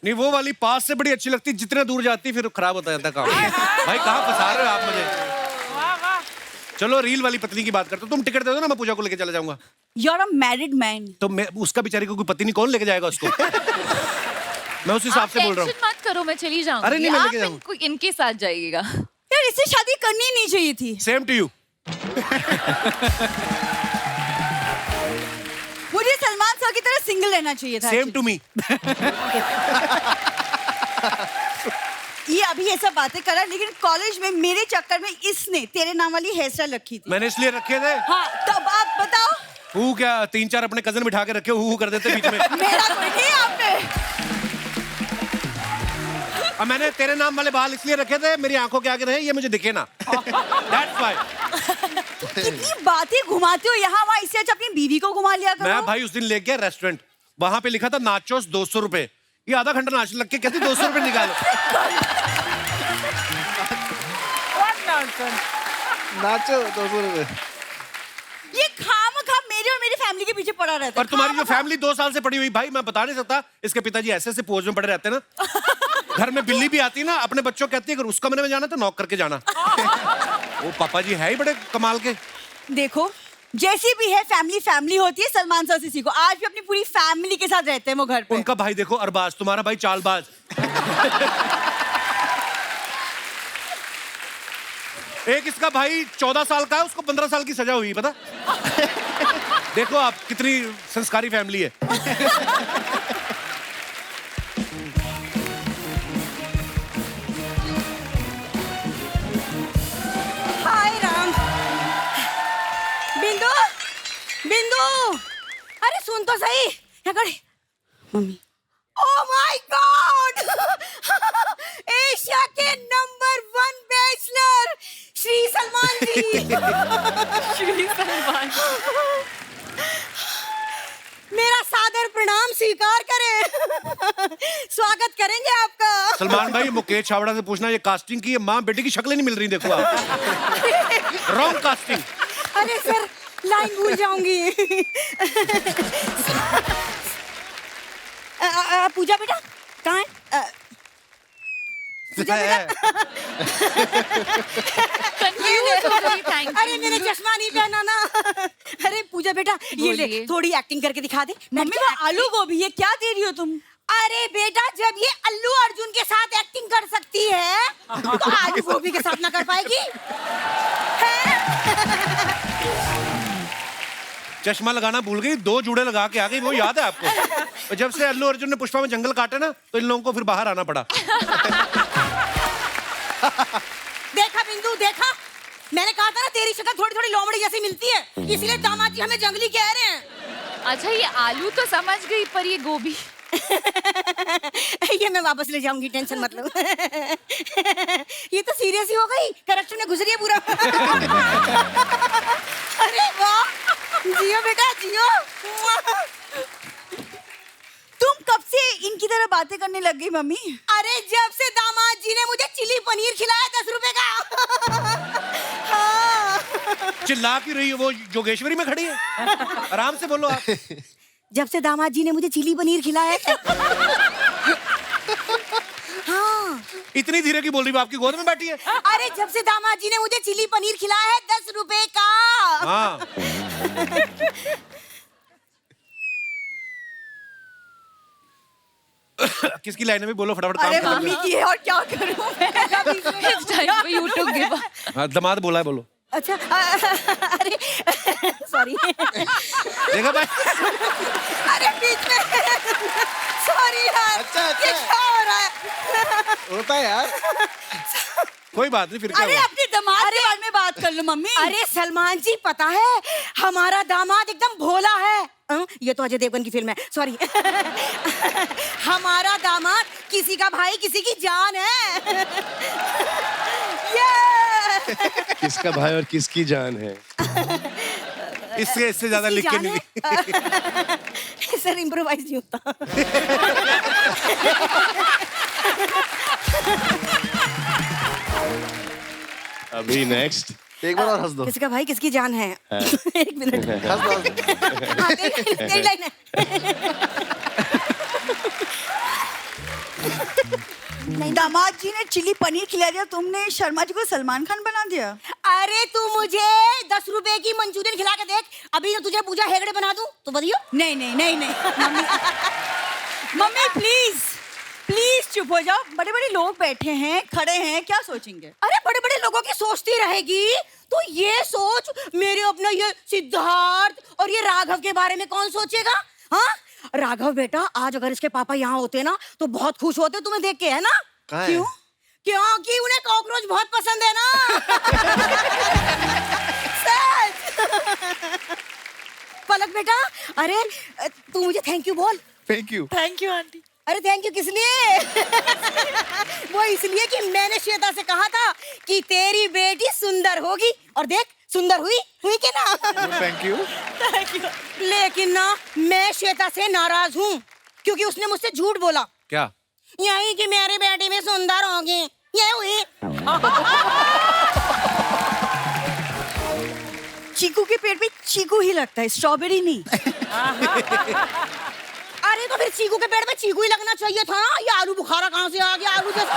[SPEAKER 1] नहीं, वो वाली पास से बड़ी अच्छी लगती, जितने दूर जाती फिर खराब होता जाता काम। भाई कहाँ फंसा रहे हो आप मुझे? चलो रील वाली पत्नी की बात करते हो, तुम टिकट दे दो ना, मैं पूजा को लेके चला जाऊंगा।
[SPEAKER 15] You're a married man.
[SPEAKER 1] तो मैं उसका बेचारी को कोई पति नहीं, कौन लेके जाएगा उसको? मैं उस हिसाब से बोल रहा हूँ।
[SPEAKER 2] टेंशन मत करो, मैं चली जाऊंगी।
[SPEAKER 1] अरे नहीं, मैं लेके
[SPEAKER 2] आप
[SPEAKER 1] जाऊंगा।
[SPEAKER 2] इनके साथ जाइएगा।
[SPEAKER 15] यार इससे शादी करनी ही नहीं चाहिए थी।
[SPEAKER 1] Same to you.
[SPEAKER 15] मुझे सलमान सर की तरह सिंगल रहना चाहिए था।
[SPEAKER 1] Same to me.
[SPEAKER 15] ये अभी ये सब बातें करा, लेकिन कॉलेज में मेरे चक्कर में इसने तेरे नाम वाली हेयर स्टाइल रखी थी।
[SPEAKER 1] मैंने इसलिए रखे थे।
[SPEAKER 15] हाँ, तब आप बताओ।
[SPEAKER 1] हु क्या 3-4 अपने कजन बिठा के रखे, हु कर देते बीच में।
[SPEAKER 15] मेरा कोई नहीं आप पे।
[SPEAKER 1] अब मैंने तेरे नाम वाले बाल इसलिए रखे थे, मेरी आंखों के आगे रहे, ये मुझे दिखे ना। That's why।
[SPEAKER 15] कितनी बातें घुमाते हो यहाँ वहाँ, इससे अच्छा अपनी बीवी को घुमा लिया करो।
[SPEAKER 1] मैं भाई उस दिन ले गया रेस्टोरेंट, वहां पे लिखा था नाचोस 200 रुपए। ये आधा घंटा नाच लग के कहती 200 रुपए निकालो।
[SPEAKER 5] नाचो 200 रुपए।
[SPEAKER 15] ये खामखा मेरे और मेरी फैमिली के पीछे पड़ा रहता है।
[SPEAKER 1] और तुम्हारी जो फैमिली 2 साल से पड़ी हुई, भाई मैं बता नहीं सकता, इसके पिताजी ऐसे ऐसे पोज में पड़े रहते हैं ना। घर में बिल्ली भी आती है ना, अपने बच्चों कहती है अगर उस कमरे में जाना तो नॉक करके जाना। वो पापा जी है ही बड़े कमाल के।
[SPEAKER 15] देखो, जैसी भी है फैमिली फैमिली होती है। सलमान सर से सीखो, आज भी अपनी पूरी फैमिली के साथ रहते हैं वो घर पे।
[SPEAKER 1] उनका भाई देखो अरबाज, तुम्हारा भाई चालबाज। एक इसका भाई 14 साल का है, उसको 15 साल की सजा हुई, पता? देखो आप कितनी संस्कारी फैमिली है।
[SPEAKER 15] हाय राम। बिंदु, बिंदु, अरे सुन तो सही। यहाँ खड़े। Mummy. Oh my God, Asia के नंबर 1 बैचलर श्री सलमान जी।
[SPEAKER 2] श्री सलमान।
[SPEAKER 15] मेरा सादर प्रणाम स्वीकार करें। स्वागत करेंगे आपका।
[SPEAKER 1] सलमान भाई मुकेश छावड़ा से पूछना, ये कास्टिंग की माँ बेटे की शक्लें नहीं मिल रही, देखो आप। Wrong casting.
[SPEAKER 15] अरे सर, लाइन भूल जाऊंगी। पूजा बेटा कहाँ है? पूजा बेटा। अरे मैंने चश्मा नहीं पहना ना। अरे पूजा बेटा, ये ले, थोड़ी एक्टिंग करके दिखा दे। मम्मी वो आलू गोभी, ये क्या दे रही हो तुम? अरे बेटा, जब ये अल्लू अर्जुन के साथ एक्टिंग कर सकती है तो आलू गोभी के साथ ना कर पाएगी?
[SPEAKER 1] चश्मा लगाना भूल गई, 2 जूड़े लगा के आ गई, वो याद है आपको? और जब से अल्लू अर्जुन ने पुष्पा में जंगल काटे ना, तो इन लोगों को फिर बाहर आना पड़ा।
[SPEAKER 15] देखा बिंदु, देखा, मैंने कहा था ना तेरी शक्ल थोड़ी थोड़ी लोमड़ी जैसी मिलती है, इसलिए दामाद जी हमें जंगली कह रहे हैं।
[SPEAKER 2] अच्छा, ये आलू तो समझ गई, पर ये गोभी?
[SPEAKER 15] ये मैं वापस ले जाऊंगी, टेंशन मत लो। ये तो सीरियस ही हो गई, करेक्शन में घुस रही है पूरा। अरे वाह, जियो बेटा जियो। तुम कब से इनकी तरह बातें करने लग गई मम्मी? अरे जब से दामाद जी ने मुझे चिली पनीर खिलाया 10 रुपए का। हाँ।
[SPEAKER 1] चिल्ला क्यों रही है? वो जोगेश्वरी में खड़ी है, आराम से बोलो आप।
[SPEAKER 15] जब से दामाद जी ने मुझे चिली पनीर खिलाया है। हाँ।
[SPEAKER 1] इतनी धीरे की बोल रही है, आपकी गोद में बैठी है?
[SPEAKER 15] अरे जब से दामाद जी ने मुझे चिली पनीर खिलाया है 10 रुपए का।
[SPEAKER 1] हाँ। किसकी लाइन है भी बोलो फटाफट।
[SPEAKER 15] अरे मम्मी की है, और क्या करूं मैं?
[SPEAKER 1] हाँ, दमाद बोला है, बोलो।
[SPEAKER 15] अच्छा अरे सॉरी
[SPEAKER 1] देखा भाई
[SPEAKER 15] अरे बीच में सॉरी यार
[SPEAKER 5] अच्छा,
[SPEAKER 15] ये क्या हो रहा है
[SPEAKER 5] होता है यार।
[SPEAKER 1] कोई बात नहीं, फिर क्या
[SPEAKER 15] अरे
[SPEAKER 1] हुआ?
[SPEAKER 15] अपनी दामाद के बारे में बात कर लो मम्मी। अरे सलमान जी पता है हमारा दामाद एकदम भोला है। ये तो अजय देवगन की फिल्म है, सॉरी। हमारा दामाद किसी का भाई किसी की जान है।
[SPEAKER 3] किसका भाई और किसकी जान है?
[SPEAKER 1] इससे ज्यादा लिख के नहीं दी।
[SPEAKER 15] सर इम्प्रोवाइज नहीं होता।
[SPEAKER 3] अभी नेक्स्ट
[SPEAKER 5] एक बार और हंस दो।
[SPEAKER 15] किसका भाई किसकी जान है? एक मिनट
[SPEAKER 5] हंस दो।
[SPEAKER 15] हाँ, तेरी लाइन है।
[SPEAKER 16] दामाद जी ने चिली पनीर खिला दिया, तुमने शर्मा जी को सलमान खान बना दिया।
[SPEAKER 15] अरे तू मुझे 10 रुपए की मंचूरियन खिला के देख, अभी तो तुझे पूजा हेगड़े बना दूं तो बताइयो।
[SPEAKER 16] नहीं नहीं नहीं नहीं मम्मी मम्मी प्लीज प्लीज चुप हो जाओ। बड़े बड़े लोग बैठे हैं, खड़े हैं, क्या सोचेंगे?
[SPEAKER 15] अरे बड़े बड़े लोगों की सोचती रहेगी तो ये सोच मेरे अपना ये सिद्धार्थ और ये राघव के बारे में कौन सोचेगा? हाँ राघव बेटा, आज अगर इसके पापा यहाँ होते ना तो बहुत खुश होते तुम्हें देख के, है ना? क्यों? क्योंकि उन्हें कॉकरोच बहुत पसंद है ना। सच। पलक बेटा, अरे तू मुझे थैंक यू बोल।
[SPEAKER 5] Thank you.
[SPEAKER 15] Thank you aunty. अरे थैंक यू किस लिए? वो इसलिए कि मैंने श्वेता से कहा था कि तेरी बेटी सुंदर होगी, और देख सुंदर हुई कि ना?
[SPEAKER 5] Thank you.
[SPEAKER 15] Thank you. लेकिन ना मैं श्वेता से नाराज हूँ क्योंकि उसने मुझसे झूठ बोला।
[SPEAKER 1] क्या?
[SPEAKER 15] यही कि मेरी बेटी भी सुंदर होगी, ये हुई।
[SPEAKER 16] चीकू के पेट में चीकू ही लगता है, स्ट्रॉबेरी नहीं।
[SPEAKER 15] अरे तो फिर चीकू के पेट में चीकू ही लगना चाहिए था ना। ये आलू बुखारा कहाँ से आ गया? आलू जैसा।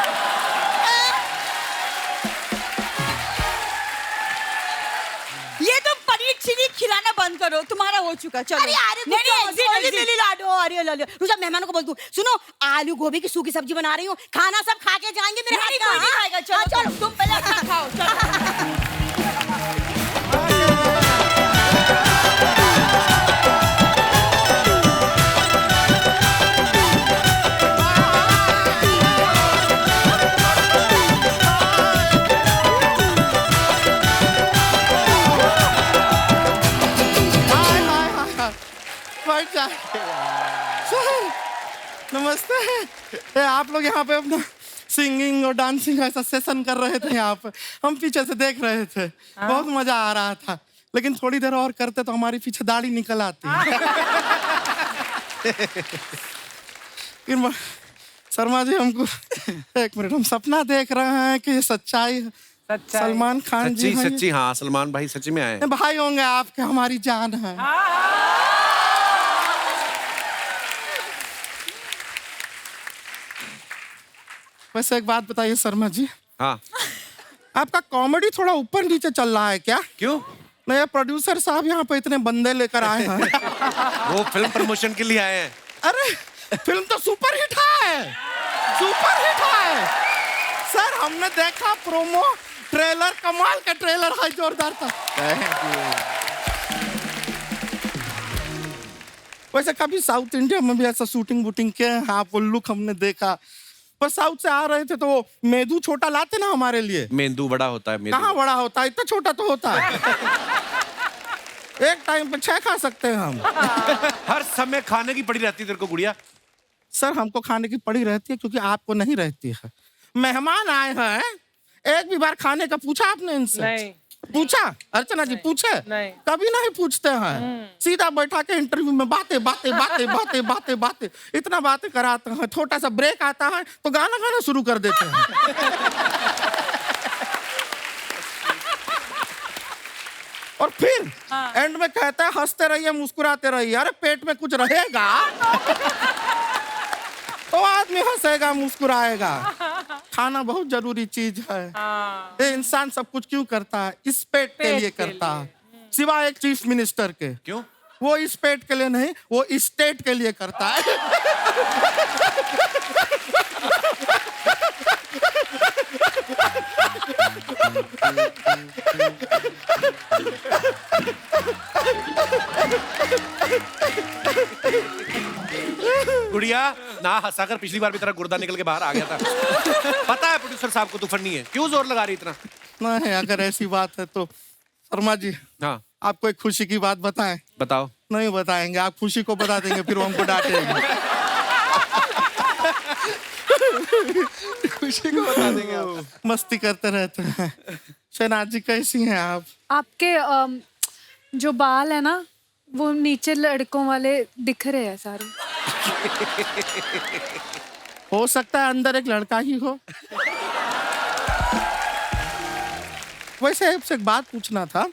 [SPEAKER 16] ये तो पनीर चिली खिलाना बंद करो, तुम्हारा हो चुका। चलो
[SPEAKER 15] अरे नहीं लाडो, अरे रुजा मेहमानों को बोल दूं, सुनो आलू गोभी की सूखी सब्जी बना रही हूँ, खाना सब खा के जाएंगे मेरे हाथ का।
[SPEAKER 16] नहीं खाएगा। चलो चलो तुम पहले अपना खाओ। चलो
[SPEAKER 11] नमस्ते। आप लोग यहाँ पे अपना सिंगिंग और डांसिंग ऐसा सेशन कर रहे थे यहाँ पे, हम पीछे से देख रहे थे, बहुत मजा आ रहा था। लेकिन थोड़ी देर और करते तो हमारी पीछे दाढ़ी निकल आती। शर्मा जी हमको एक मिनट, हम सपना देख रहे हैं कि ये सच्चाई है। सलमान खान जी
[SPEAKER 1] सच्ची सच्ची, हाँ सलमान भाई सच्ची में आए।
[SPEAKER 11] भाई होंगे आपके, हमारी जान है। वैसे एक बात बताइए शर्मा जी।
[SPEAKER 1] हाँ।
[SPEAKER 11] आपका कॉमेडी थोड़ा ऊपर नीचे चल रहा है क्या?
[SPEAKER 1] क्यों?
[SPEAKER 11] नहीं, प्रोड्यूसर साहब यहाँ पे इतने बंदे लेकर आए हैं।
[SPEAKER 1] वो फिल्म प्रमोशन के लिए आए हैं।
[SPEAKER 11] अरे फिल्म तो सुपर हिट है, सुपर हिट है सर। हमने देखा प्रोमो ट्रेलर, कमाल का ट्रेलर है, जोरदार था। वैसे कभी साउथ इंडिया में भी ऐसा शूटिंग वूटिंग के हाँ, वो लुक हमने देखा। पर साउथ से आ रहे थे तो वो मेदू छोटा लाते ना हमारे लिए।
[SPEAKER 1] मेंदू बड़ा होता है।
[SPEAKER 11] कहाँ बड़ा होता है, इतना छोटा तो होता है। एक टाइम पे 6 खा सकते हैं हम।
[SPEAKER 1] हर समय खाने की पड़ी रहती है तेरे को गुड़िया।
[SPEAKER 11] सर हमको खाने की पड़ी रहती है क्योंकि आपको नहीं रहती है। मेहमान आए हैं, एक भी बार खाने का पूछा आपने इनसे? नहीं। पूछा? अर्चना जी पूछे? नहीं। कभी नहीं पूछते हैं। सीधा बैठा के इंटरव्यू में बातें बातें बातें बातें बातें बातें इतना बातें कराते हैं। छोटा सा ब्रेक आता है तो गाना गाना शुरू कर देते हैं। और फिर एंड में कहता है हंसते रहिए मुस्कुराते रहिए। अरे पेट में कुछ रहेगा तो आदमी हंसेगा मुस्कुराएगा। खाना बहुत जरूरी चीज है। ये इंसान सब कुछ क्यों करता है? इस पेट के लिए करता है, सिवाय एक चीफ मिनिस्टर के।
[SPEAKER 1] क्यों?
[SPEAKER 11] वो इस पेट के लिए नहीं, वो स्टेट के लिए करता है।
[SPEAKER 1] ना हंसाकर पिछली बार भी तेरा गुर्दा निकल के बाहर आ गया था। पता है प्रोड्यूसर साहब को तू फनी है, क्यों जोर लगा रही इतना?
[SPEAKER 17] नहीं, अगर ऐसी बात है तो शर्मा जी,
[SPEAKER 1] हाँ
[SPEAKER 17] आपको एक खुशी की बात बताएं?
[SPEAKER 1] बताओ।
[SPEAKER 17] नहीं बताएंगे, आप खुशी को बता देंगे, फिर वो हमको डांटेंगे।
[SPEAKER 5] खुशी को बता देंगे आप।
[SPEAKER 17] मस्ती करते रहते हैं। शहनाज जी कैसी हैं आप?
[SPEAKER 6] आपके जो बाल है ना वो नीचे लड़कों वाले दिख रहे हैं सारे।
[SPEAKER 17] हो सकता है अंदर एक लड़का ही हो। वैसे आपसे एक बात पूछना था,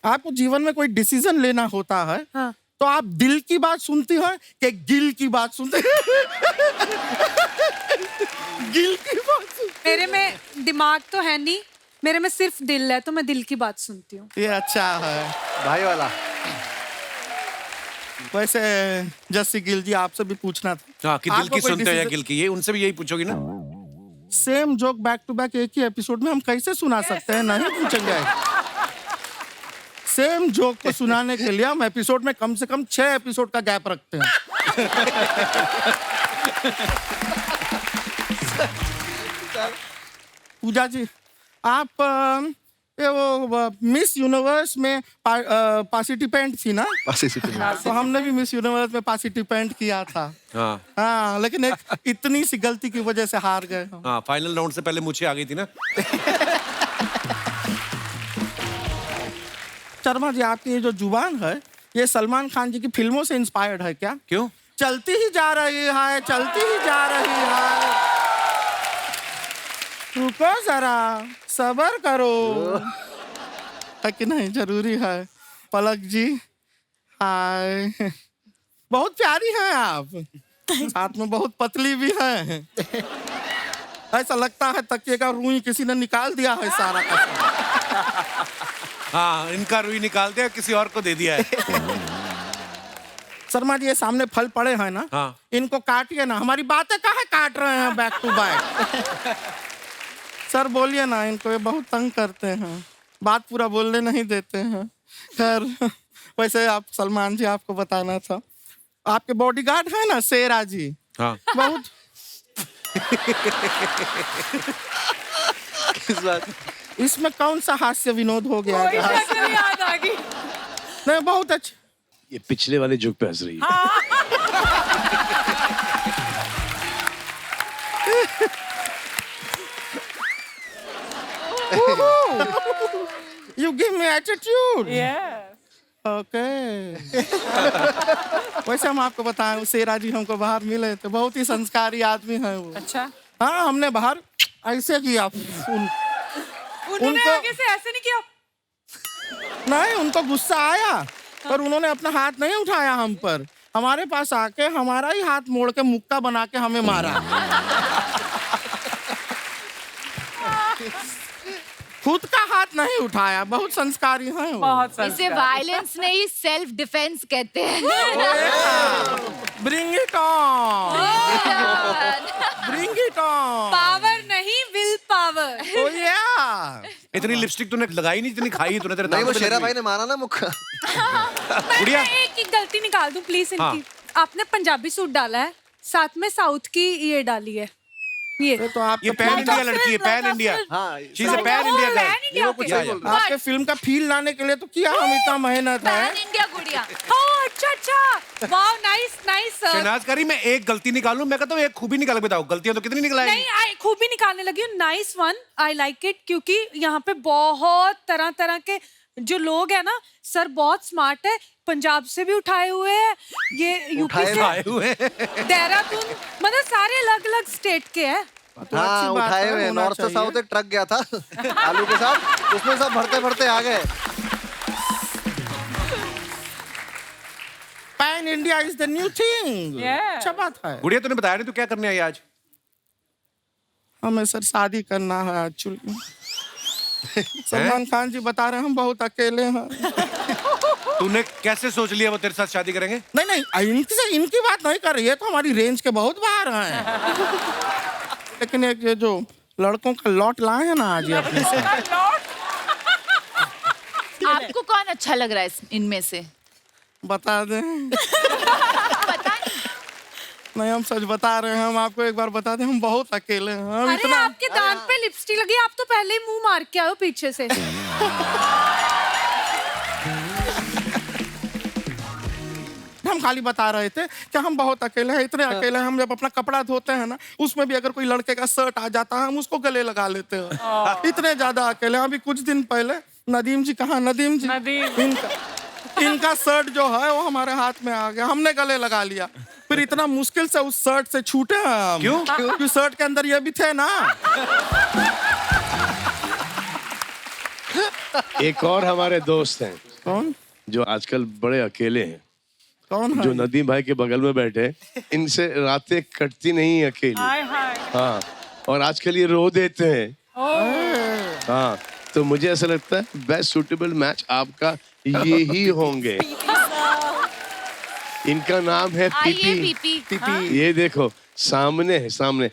[SPEAKER 17] आपको जीवन में कोई डिसीजन लेना होता है
[SPEAKER 6] हाँ।
[SPEAKER 17] तो आप दिल की बात सुनती हो कि गिल की बात सुनते गिल की बात सुनती?
[SPEAKER 6] मेरे में दिमाग तो है नहीं, मेरे में सिर्फ दिल है, तो मैं दिल की बात सुनती हूँ।
[SPEAKER 17] ये अच्छा है
[SPEAKER 5] भाई वाला।
[SPEAKER 17] वैसे जस्सी गिल जी, आपसे भी पूछना था।
[SPEAKER 1] हाँ, कि दिल
[SPEAKER 17] आपको
[SPEAKER 1] की
[SPEAKER 17] कोई
[SPEAKER 1] सुनते हो या
[SPEAKER 17] decision-
[SPEAKER 1] गिल की, ये उनसे भी यही पूछोगी ना?
[SPEAKER 17] Same joke back to back एक ही एपिसोड में हम कैसे सुना सकते हैं? नहीं पूछेंगे। सेम जोक को सुनाने के लिए हम एपिसोड में कम से कम 6 एपिसोड का गैप रखते हैं। पूजा जी, आप ये वो मिस यूनिवर्स में पार्टिसिपेंट थी ना? तो हमने भी मिस यूनिवर्स में पार्टिसिपेंट किया था।
[SPEAKER 1] हाँ
[SPEAKER 17] हाँ, लेकिन एक इतनी सी गलती की वजह से हार गए हम।
[SPEAKER 1] हाँ, फाइनल राउंड से पहले मुझे आ गई थी ना।
[SPEAKER 17] शर्मा जी, आपकी ये जो जुबान है, ये सलमान खान जी की फिल्मों से इंस्पायर्ड है क्या?
[SPEAKER 1] क्यों?
[SPEAKER 17] चलती ही जा रही है, चलती ही जा रही है, रुको जरा, सबर करो। है कि नहीं? जरूरी है। पलक जी, हाय, बहुत प्यारी हैं आप, साथ में बहुत पतली भी हैं। ऐसा लगता है तकिए का रुई किसी ने निकाल दिया है सारा का सारा।
[SPEAKER 1] हाँ, इनका रुई निकाल दिया, किसी और को दे दिया है।
[SPEAKER 17] शर्मा जी, ये सामने फल पड़े हैं ना,
[SPEAKER 1] हाँ।
[SPEAKER 17] इनको काटिए ना। हमारी बातें काहे काट रहे हैं बैक टू बैक? सर बोलिए ना इनको, ये बहुत तंग करते हैं, बात पूरा बोलने नहीं देते हैं। खैर, वैसे आप सलमान जी, आपको बताना था, आपके बॉडीगार्ड है ना शेरा जी,
[SPEAKER 1] हाँ।
[SPEAKER 17] बहुत
[SPEAKER 5] किस बात?
[SPEAKER 17] इसमें कौन सा हास्य विनोद हो गया है?
[SPEAKER 6] याद आ गई।
[SPEAKER 17] नहीं, बहुत अच्छा।
[SPEAKER 3] ये पिछले वाले जोक पे हंस रही है।
[SPEAKER 17] You give me attitude.
[SPEAKER 4] Yes.
[SPEAKER 17] Okay. वैसे हम आपको बताएं, शेरा जी हमको बाहर मिले थे, बहुत ही संस्कारी आदमी है वो।
[SPEAKER 4] अच्छा।
[SPEAKER 17] हाँ, हमने बाहर ऐसे किया।
[SPEAKER 6] उन्होंने आगे से ऐसे नहीं किया।
[SPEAKER 17] नहीं, उनको गुस्सा आया, पर उन्होंने अपना हाथ नहीं उठाया हम पर, हमारे पास आके हमारा ही हाथ मोड़ के मुक्का बना के हमें मारा। खुद का हाथ नहीं उठाया, बहुत संस्कारी है वो।
[SPEAKER 4] बहुत
[SPEAKER 2] इसे वायलेंस नहीं, सेल्फ डिफेंस कहते हैं।
[SPEAKER 17] Bring it on, bring it on.
[SPEAKER 6] Power नहीं, विल पावर।
[SPEAKER 17] Oh yeah.
[SPEAKER 1] इतनी लिपस्टिक तूने लगाई नहीं, इतनी खाई तूने, तेरे
[SPEAKER 5] नहीं,
[SPEAKER 1] दांत
[SPEAKER 5] वो
[SPEAKER 1] पे
[SPEAKER 5] शेरा
[SPEAKER 1] लगी
[SPEAKER 5] भाई ने मारा ना मुक्का।
[SPEAKER 1] गुड़िया,
[SPEAKER 6] मैं एक गलती निकाल दूं प्लीज इनकी। आपने पंजाबी सूट डाला है, साथ में साउथ की ये डाली है। ये
[SPEAKER 17] तो आप
[SPEAKER 1] ये पैन इंडिया लड़की है, पैन इंडिया।
[SPEAKER 5] हाँ,
[SPEAKER 1] she is a pan India girl.
[SPEAKER 6] India
[SPEAKER 1] वो कुछ सही बोल रहा है।
[SPEAKER 17] आपके फिल्म का फील लाने के लिए तो किया हम इतना मेहनत है।
[SPEAKER 2] पैन इंडिया गुड़िया।
[SPEAKER 6] ओह अच्छा अच्छा, वाओ, नाइस नाइस।
[SPEAKER 1] शहनाज करी, मैं एक गलती निकालूं, मैं कहता हूँ एक खूबी निकाल के बताओ, गलतियां तो कितनी निकलाएंगी?
[SPEAKER 6] नहीं, आई खूबी निकालने लगी हूँ। Nice one, I like it, क्योंकि यहाँ पे बहुत तरह तरह के जो लोग हैं ना, सर बहुत स्मार्ट है, पंजाब से भी उठाए हुए हैं, ये यूपी से
[SPEAKER 1] आए हुए हैं।
[SPEAKER 6] देहरादून, मतलब सारे अलग अलग स्टेट के हैं।
[SPEAKER 5] हाँ, उठाए हुए। नॉर्थ से साउथ एक ट्रक गया था आलू के साथ, उसमें सब भरते भरते आ गए।
[SPEAKER 17] Pan India is the new thing.
[SPEAKER 4] Yeah.
[SPEAKER 17] अच्छा बात है।
[SPEAKER 1] गुड़िया, तूने बताया नहीं तू क्या करने आई आज?
[SPEAKER 17] हमें सर शादी करना है एक्चुअली। सलमान खान जी बता रहे हैं हम बहुत अकेले हैं।
[SPEAKER 1] तूने कैसे सोच लिया वो तेरे साथ शादी करेंगे?
[SPEAKER 17] नहीं नहीं, इनकी बात नहीं कर रही है, तो हमारी रेंज के बहुत बाहर हैं। लेकिन एक ये जो लड़कों का लॉट लाए हैं ना आज ये अपने साथ।
[SPEAKER 2] आपको कौन अच्छा लग रहा है इनमें से?
[SPEAKER 17] बता दें। नहीं, हम सच बता रहे हैं। हम आपको एक बार बता दें, हम बहुत अकेले हैं। हम
[SPEAKER 6] अरे आपके दांत पे लिपस्टिक लगी, आप तो पहले ही मुंह मार के आए हो पीछे से।
[SPEAKER 17] हम खाली बता रहे थे कि हम बहुत अकेले हैं, इतने अकेले हैं, हम जब अपना कपड़ा धोते हैं ना, उसमें भी अगर कोई लड़के का शर्ट आ जाता है, हम उसको गले लगा लेते हैं। इतने ज्यादा अकेले हैं। अभी कुछ दिन पहले नदीम जी, कहाँ नदीम जी, इनका शर्ट जो है वो हमारे हाथ में आ गया, हमने गले लगा लिया। फिर इतना मुश्किल से उस शर्ट से छूटे हम।
[SPEAKER 1] क्यों?
[SPEAKER 17] क्योंकि शर्ट के अंदर ये भी थे ना।
[SPEAKER 3] एक और हमारे दोस्त हैं।
[SPEAKER 17] कौन?
[SPEAKER 3] जो आजकल बड़े अकेले हैं।
[SPEAKER 17] कौन है?
[SPEAKER 3] जो नदीम भाई के बगल में बैठे हैं। इनसे रातें कटती नहीं अकेली। हाँ, और आजकल ये रो देते हैं। हाँ, तो मुझे ऐसा लगता है बेस्ट सूटेबल मैच आपका ये ही होंगे। इनका नाम है पीपी।
[SPEAKER 2] पीपी।
[SPEAKER 3] ये देखो सामने है, सामने।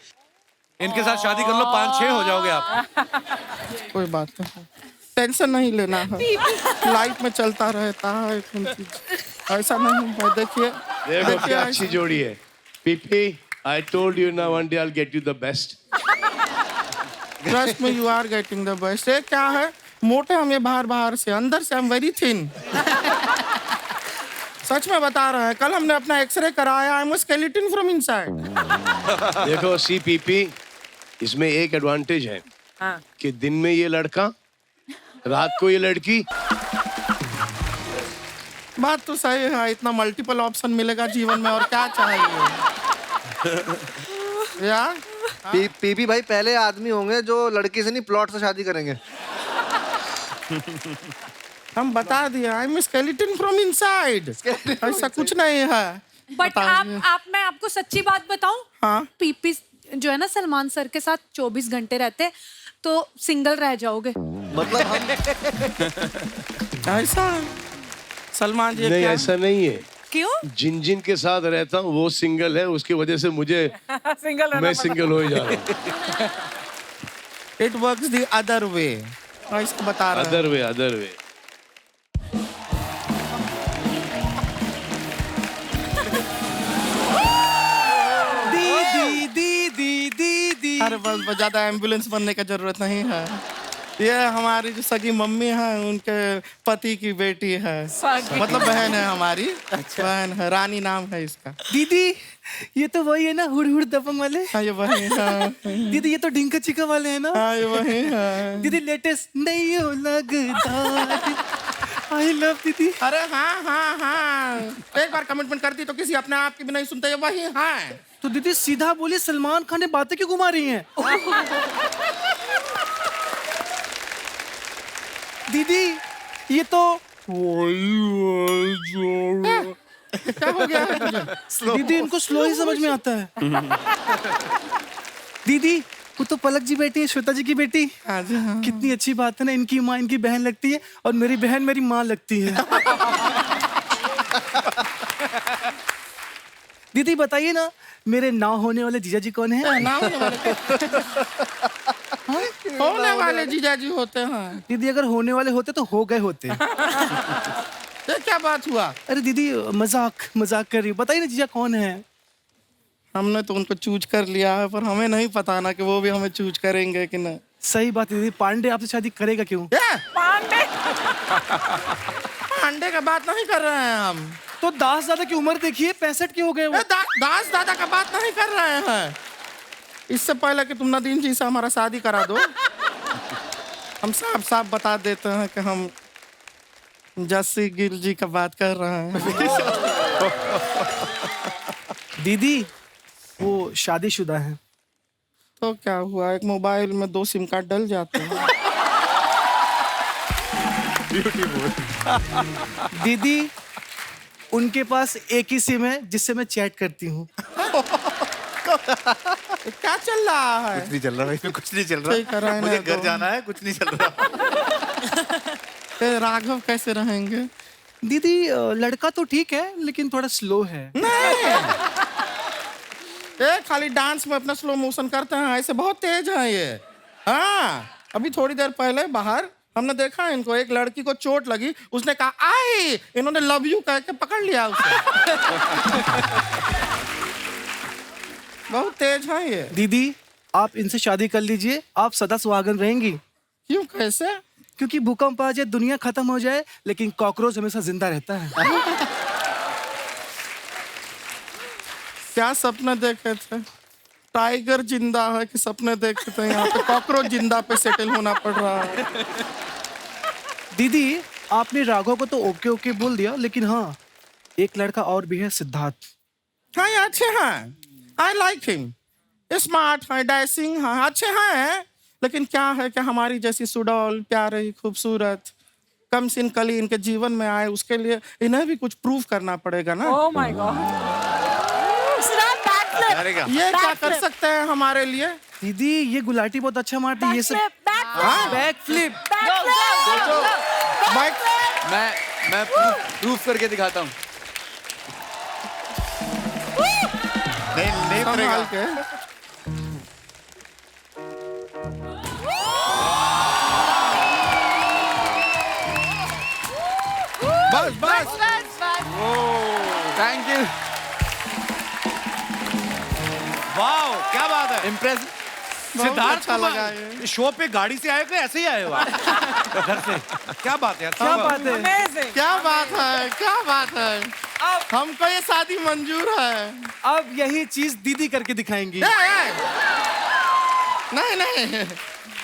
[SPEAKER 1] इनके साथ शादी कर लो, 5-6 हो जाओगे आप।
[SPEAKER 17] कोई बात नहीं, टेंशन नहीं लेना है, लाइफ में चलता रहता है। ऐसा नहीं है। देखिए
[SPEAKER 3] देखो क्या अच्छी जोड़ी है। PP, I told you now one day I'll get you the best.
[SPEAKER 17] Trust me you are getting the best. ये क्या है, मोटे हम ये बाहर से, अंदर से हम वेरी थिन। सच में बता रहे हैं, कल हमने अपना एक्सरे कराया, I am a skeleton from inside.
[SPEAKER 3] देखो CPP, इसमें एक एडवांटेज है कि दिन में ये लड़का, रात को ये लड़की।
[SPEAKER 17] बात तो सही है, इतना मल्टीपल ऑप्शन मिलेगा जीवन में, और क्या चाहिए यार।
[SPEAKER 5] पीपी भाई पहले आदमी होंगे जो लड़की से नहीं प्लॉट से शादी करेंगे।
[SPEAKER 17] हम बता दिया, I am skeleton from inside. ऐसा कुछ नहीं है।
[SPEAKER 6] बट आप मैं आपको सच्ची बात बताऊं,
[SPEAKER 17] हाँ?
[SPEAKER 6] पीपी जो है ना सलमान सर के साथ 24 घंटे रहते तो सिंगल रह जाओगे।
[SPEAKER 5] मतलब हम
[SPEAKER 17] ऐसा सलमान जी
[SPEAKER 3] नहीं, ऐसा नहीं है।
[SPEAKER 6] क्यों?
[SPEAKER 3] जिन के साथ रहता हूँ वो सिंगल है, उसकी वजह से मुझे मैं सिंगल हो जा रहा हूँ।
[SPEAKER 17] It works the other way. इसको बता रहा
[SPEAKER 3] अदर वे, अदर वे।
[SPEAKER 17] दीदी। अरे बस ज्यादा एम्बुलेंस बनने का जरूरत नहीं है। ये हमारी जो सगी मम्मी है, उनके पति की बेटी है, मतलब बहन है हमारी। अच्छा। बहन है, रानी नाम है इसका।
[SPEAKER 18] दीदी ये तो वही है ना, हुड़ हुड़ दबंग वाले।
[SPEAKER 17] हाँ ये वही है।
[SPEAKER 18] दीदी ये तो ढिंका चिका वाले है ना।
[SPEAKER 17] हाँ ये वही है।
[SPEAKER 18] दीदी लेटेस्ट नहीं हो लगता। आई लव दीदी।
[SPEAKER 17] अरे हाँ, एक बार कमिटमेंट करती तो किसी अपने आप की भी नहीं सुनते। ये वही है।
[SPEAKER 18] तो दीदी सीधा बोली, सलमान खान ने बातें क्यों घुमा रही हैं? दीदी ये तो
[SPEAKER 17] क्या हो गया है तुझे?
[SPEAKER 18] दीदी इनको स्लो ही समझ में आता है। दीदी वो तो पलक जी बेटी है, श्वेता जी की बेटी।
[SPEAKER 17] हाँ जी, हाँ।
[SPEAKER 18] कितनी अच्छी बात है ना, इनकी माँ इनकी बहन लगती है और मेरी बहन मेरी माँ लगती है। दीदी बताइए ना, मेरे ना होने वाले जीजा जी कौन है?
[SPEAKER 17] होने वाले जीजा जी होते हैं।
[SPEAKER 18] दीदी अगर होने वाले होते तो हो गए होते।
[SPEAKER 17] ये क्या बात हुआ?
[SPEAKER 18] अरे दीदी मजाक कर रही हूँ, बताइए ना जीजा कौन है?
[SPEAKER 17] हमने तो उनको चूज कर लिया है, पर हमें नहीं पता ना कि वो भी हमें चूज करेंगे कि नहीं।
[SPEAKER 18] सही बात है दीदी, पांडे आपसे शादी करेगा क्यों?
[SPEAKER 17] पांडे का बात नहीं कर रहे हैं हम।
[SPEAKER 18] तो दास दादा की उम्र देखिए, 65 के हो गए वो।
[SPEAKER 17] दास दादा का बात नहीं कर रहे हैं। इससे पहले कि तुम नदीम जी से हमारा शादी करा दो, हम साफ साफ बता देते हैं कि हम जस्सी गिल जी का बात कर रहे हैं।
[SPEAKER 18] दीदी वो शादीशुदा है।
[SPEAKER 17] तो क्या हुआ, एक मोबाइल में 2 सिम कार्ड डल जाते हैं।
[SPEAKER 18] दीदी उनके पास एक ही सिम है जिससे मैं चैट करती हूँ।
[SPEAKER 17] क्या चल रहा है?
[SPEAKER 7] कुछ नहीं चल रहा भाई, कुछ नहीं चल रहा। मुझे घर जाना है, कुछ नहीं चल रहा।
[SPEAKER 17] राघव कैसे रहेंगे?
[SPEAKER 18] दीदी लड़का तो ठीक है लेकिन थोड़ा स्लो है।
[SPEAKER 17] ये खाली डांस में अपना स्लो मोशन करते हैं, ऐसे बहुत तेज है ये। हाँ, अभी थोड़ी देर पहले बाहर हमने देखा इनको, एक लड़की को चोट लगी, उसने कहा आई, इन्होंने लव यू कह के पकड़ लिया उसे। बहुत तेज है ये।
[SPEAKER 18] दीदी आप इनसे शादी कर लीजिए, आप सदा सुहागन रहेंगी।
[SPEAKER 17] क्यों, कैसे?
[SPEAKER 18] क्योंकि भूकंप आ जाए, दुनिया खत्म हो जाए, लेकिन कॉकरोच हमेशा जिंदा रहता है।
[SPEAKER 17] क्या सपने देखे थे? टाइगर जिंदा है कि सपने देखे थे यहाँ पे कॉकरोच जिंदा पे सेटल होना पड़ रहा है?
[SPEAKER 18] दीदी आपने राघव को तो ओके ओके बोल दिया, लेकिन हाँ एक लड़का और भी है, सिद्धार्थ।
[SPEAKER 17] हाँ ये अच्छे हैं, आई लाइक हिम, स्मार्ट है, डैशिंग है, अच्छे हैं, लेकिन क्या है कि हमारी जैसी सुडौल, प्यारी, खूबसूरत, कम सिन कली इनके जीवन में आए, उसके लिए इन्हें भी कुछ प्रूव करना पड़ेगा ना।
[SPEAKER 4] ओह माय गॉड,
[SPEAKER 17] ये क्या कर सकते हैं हमारे लिए?
[SPEAKER 18] दीदी ये गुलाटी बहुत अच्छा मारती है, ये सब
[SPEAKER 8] बैक फ्लिप। मैं प्रूफ करके दिखाता हूँ। नहीं
[SPEAKER 17] संभाल के। बस बस।
[SPEAKER 8] Thank you.
[SPEAKER 1] वाओ क्या बात है,
[SPEAKER 8] इम्प्रेस।
[SPEAKER 1] सिद्धार्थ
[SPEAKER 17] अच्छा लगा
[SPEAKER 1] ये शो पे गाड़ी से आए हो, ऐसे ही आए हो आप? घर से? क्या बात है यार,
[SPEAKER 18] क्या बात है,
[SPEAKER 17] क्या बात है, क्या बात है। हमको ये शादी मंजूर है।
[SPEAKER 18] अब यही चीज दीदी करके दिखाएंगी।
[SPEAKER 17] नहीं नहीं,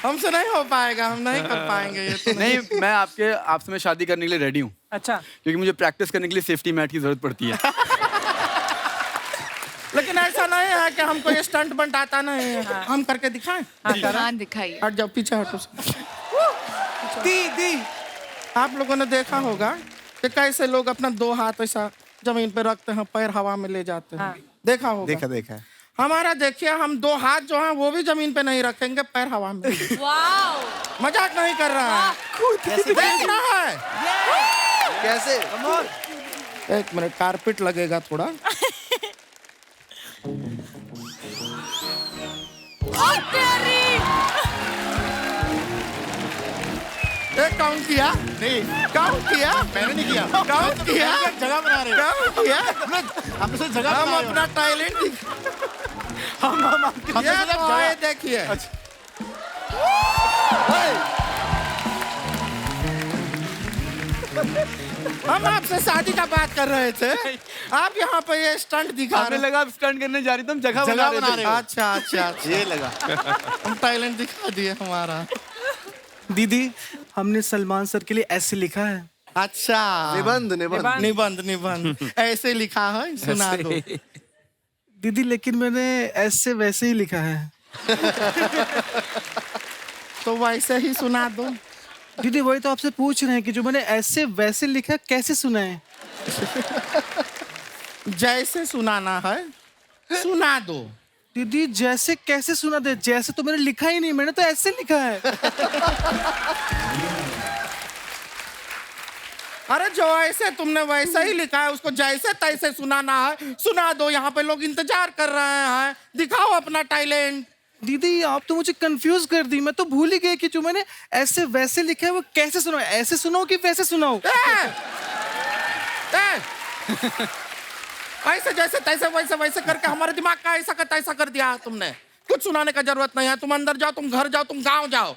[SPEAKER 17] हमसे नहीं हो पाएगा, हम नहीं कर पाएंगे ये तो।
[SPEAKER 8] नहीं, मैं आपसे मैं शादी करने के लिए रेडी हूँ।
[SPEAKER 4] अच्छा,
[SPEAKER 8] क्योंकि मुझे प्रैक्टिस करने के लिए सेफ्टी मैट की जरूरत पड़ती है।
[SPEAKER 17] लेकिन ऐसा नहीं है कि हमको ये स्टंट बंट आता नहीं है, हम करके दिखाएं।
[SPEAKER 2] हाँ दिखाइए।
[SPEAKER 17] हट जाओ, पीछे हटो। दी आप लोगों ने देखा होगा कि कैसे लोग अपना दो हाथ ऐसा जमीन पे रखते हैं, पैर हवा में ले जाते हैं। देखा होगा?
[SPEAKER 7] देखा।
[SPEAKER 17] हमारा देखिए, हम दो हाथ जो हैं वो भी जमीन पे नहीं रखेंगे, पैर हवा में। मजाक नहीं कर रहा है, देख रहा है
[SPEAKER 5] कैसे?
[SPEAKER 17] एक मिनट, कारपेट लगेगा थोड़ा। एक काउंट किया? नहीं काउंट किया, मैंने नहीं किया। काउंट किया, जगह बना रहे। काउंट किया, हमसे जगह, हम अपना टैलेंट हम देखिए। हम आपसे शादी का बात कर रहे थे, आप यहाँ पे ये स्टंट दिखा रहे।
[SPEAKER 8] लगा स्टंट करने जा रही थी, हम जगह बना रहे थे।
[SPEAKER 17] अच्छा, ये लगा। हम टैलेंट दिखा दिए हमारा।
[SPEAKER 18] दीदी हमने सलमान सर के लिए ऐसे लिखा है।
[SPEAKER 17] अच्छा, निबंध ऐसे लिखा है, सुना दो।
[SPEAKER 18] दीदी लेकिन मैंने ऐसे वैसे ही लिखा है।
[SPEAKER 17] तो वैसे ही सुना दो।
[SPEAKER 18] दीदी वही तो आपसे पूछ रहे हैं कि जो मैंने ऐसे वैसे लिखा कैसे सुनाए?
[SPEAKER 17] जैसे सुनाना है सुना दो।
[SPEAKER 18] दीदी जैसे कैसे सुना दे? जैसे तो मैंने लिखा ही नहीं, मैंने तो ऐसे लिखा है।
[SPEAKER 17] अरे जो ऐसे तुमने वैसे ही लिखा है, उसको जैसे तैसे सुनाना है, सुना दो। यहाँ पे लोग इंतजार कर रहे हैं, दिखाओ अपना टैलेंट।
[SPEAKER 18] दीदी आप तो मुझे कंफ्यूज कर दी, मैं तो भूल ही गई कि जो मैंने ऐसे वैसे लिखा है वो कैसे सुनाओ, ऐसे सुनाओ कि वैसे सुनाओ?
[SPEAKER 17] ऐसे जैसे तैसे वैसे वैसे करके हमारे दिमाग का ऐसा का तैसा कर दिया तुमने। कुछ सुनाने का जरूरत नहीं है, तुम अंदर जाओ, तुम घर जाओ, तुम गांव जाओ।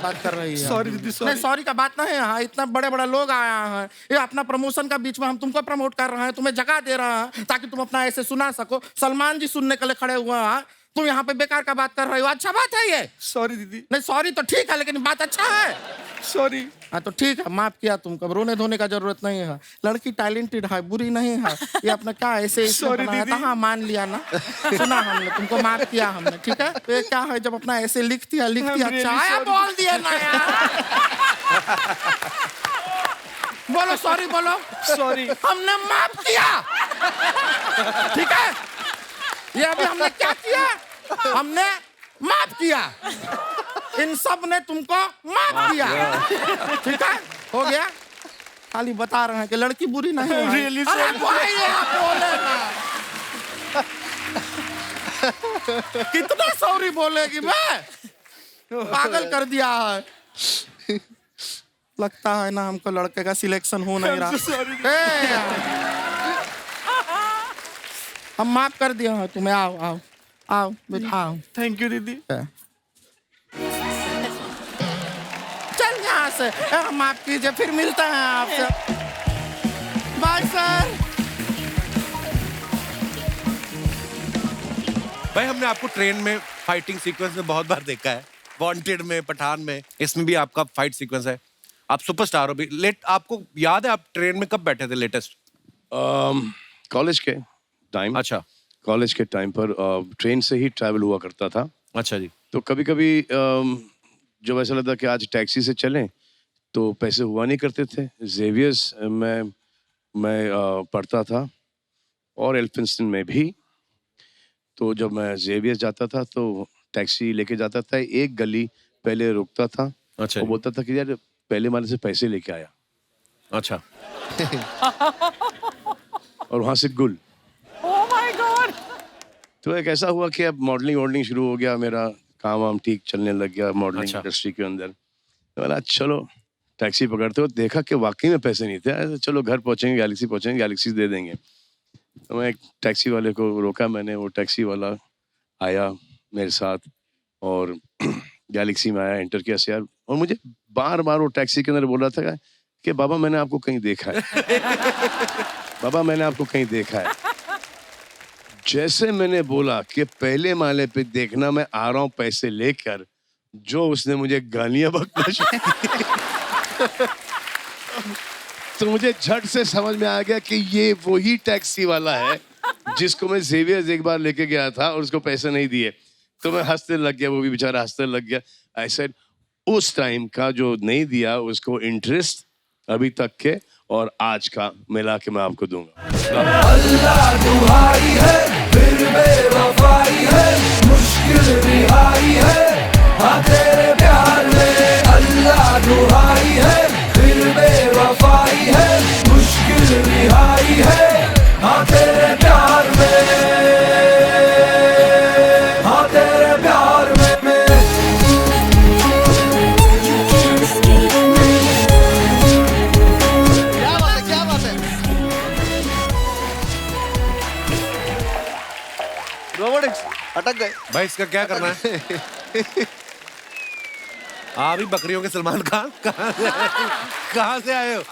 [SPEAKER 17] बात कर रही है।
[SPEAKER 18] सॉरी दीदी, सॉरी।
[SPEAKER 17] नहीं सॉरी का बात नहीं है, इतना बड़े बड़े लोग आया हैं, ये अपना प्रमोशन का बीच में हम तुमको प्रमोट कर रहे हैं, तुम्हें जगह दे रहे हैं ताकि तुम अपना ऐसे सुना सको। सलमान जी सुनने के लिए खड़े हुए हैं, तुम यहाँ पे बेकार का बात कर रहे हो। अच्छा बात है ये?
[SPEAKER 18] सॉरी दीदी।
[SPEAKER 17] नहीं सॉरी तो ठीक है, लेकिन बात अच्छा है।
[SPEAKER 18] सॉरी।
[SPEAKER 17] हाँ तो ठीक है, माफ किया तुमको, रोने धोने का जरूरत नहीं है। लड़की टैलेंटेड है, बुरी नहीं है। ये अपना क्या ऐसे बनाया था, हाँ मान लिया ना, सुना हमने, तुमको माफ किया हमने, ठीक है। तो ये क्या है, जब अपना ऐसे लिख दिया अच्छा आया, बोल दिया ना यार। बोलो सॉरी, बोलो
[SPEAKER 18] सॉरी,
[SPEAKER 17] हमने माफ किया, ठीक है। ये अभी हमने क्या किया, हमने माफ किया। इन सब ने तुमको माफ किया, ठीक है, हो गया। खाली बता रहे हैं कि लड़की बुरी नहीं है।
[SPEAKER 18] Really
[SPEAKER 17] अरे भाई आप बोले ना, कितना सॉरी बोलेगी मैं, पागल कर दिया है। लगता है ना हमको लड़के का सिलेक्शन हो नहीं रहा। हम माफ कर दिया है तुम्हें, आओ आओ। आओ बेटा आओ। थैंक यू दीदी। चल यहाँ से, माफ कीजिए, फिर मिलता है आपसे। Bye sir.
[SPEAKER 1] भाई हमने आपको ट्रेन में फाइटिंग सीक्वेंस में बहुत बार देखा है, वांटेड में, पठान में, इसमें भी आपका फाइट सीक्वेंस है। आप सुपरस्टार हो भी। आपको याद है आप ट्रेन में कब बैठे थे लेटेस्ट?
[SPEAKER 3] कॉलेज के टाइम।
[SPEAKER 1] अच्छा।
[SPEAKER 3] कॉलेज के टाइम पर ट्रेन से ही ट्रैवल हुआ करता था।
[SPEAKER 1] अच्छा जी।
[SPEAKER 3] तो कभी कभी जब ऐसा लगता कि आज टैक्सी से चलें तो पैसे हुआ नहीं करते थे। जेवियर्स में मैं पढ़ता था और एल्फिंस्टन में भी। तो जब मैं जेवियर्स जाता था तो टैक्सी लेके जाता था, एक गली पहले रुकता था।
[SPEAKER 1] अच्छा।
[SPEAKER 3] वो बोलता था कि यार पहले वाले से पैसे लेके आया।
[SPEAKER 1] अच्छा।
[SPEAKER 3] और वहां से गुल।
[SPEAKER 4] Oh my God.
[SPEAKER 3] तो एक ऐसा हुआ कि अब मॉडलिंग शुरू हो गया, मेरा काम वाम ठीक चलने लग गया मॉडलिंग इंडस्ट्री के अंदर। तो बोला चलो टैक्सी पकड़ते हो, देखा कि वाकई में पैसे नहीं थे। चलो घर पहुंचेंगे, गैलेक्सी दे देंगे। तो मैं एक टैक्सी वाले को रोका मैंने, वो टैक्सी वाला आया मेरे साथ और गैलेक्सी में आया, एंटर किया यार। और मुझे बार बार वो टैक्सी के अंदर बोल रहा था कि बाबा मैंने आपको कहीं देखा है। बाबा मैंने आपको कहीं देखा है। जैसे मैंने बोला कि पहले माले पे देखना, मैं आ रहा हूँ पैसे लेकर, जो उसने मुझे गालियां बकना शुरू की। तो मुझे झट से समझ में आ गया कि ये वही टैक्सी वाला है जिसको मैं जेवियर्स एक बार लेके गया था और उसको पैसे नहीं दिए। तो मैं हंसने लग गया, वो भी बेचारा हंसने लग गया। आई सेड उस टाइम का जो नहीं दिया उसको इंटरेस्ट अभी तक के और आज का मिला के मैं आपको दूंगा।
[SPEAKER 12] अल्लाह दुहाई है, फिर बेवफाई है, मुश्किल रिहाई है, हाँ तेरे प्यार में। अल्लाह दुहाई है, फिर बेवफाई है, मुश्किल रिहाई है, हाँ तेरे प्यार में, हाँ तेरे प्यार में।
[SPEAKER 5] रोबोटिक्स अटक गए
[SPEAKER 1] भाई, इसका क्या करना है? आप ही बकरियों के सलमान खान कहाँ से आए हो?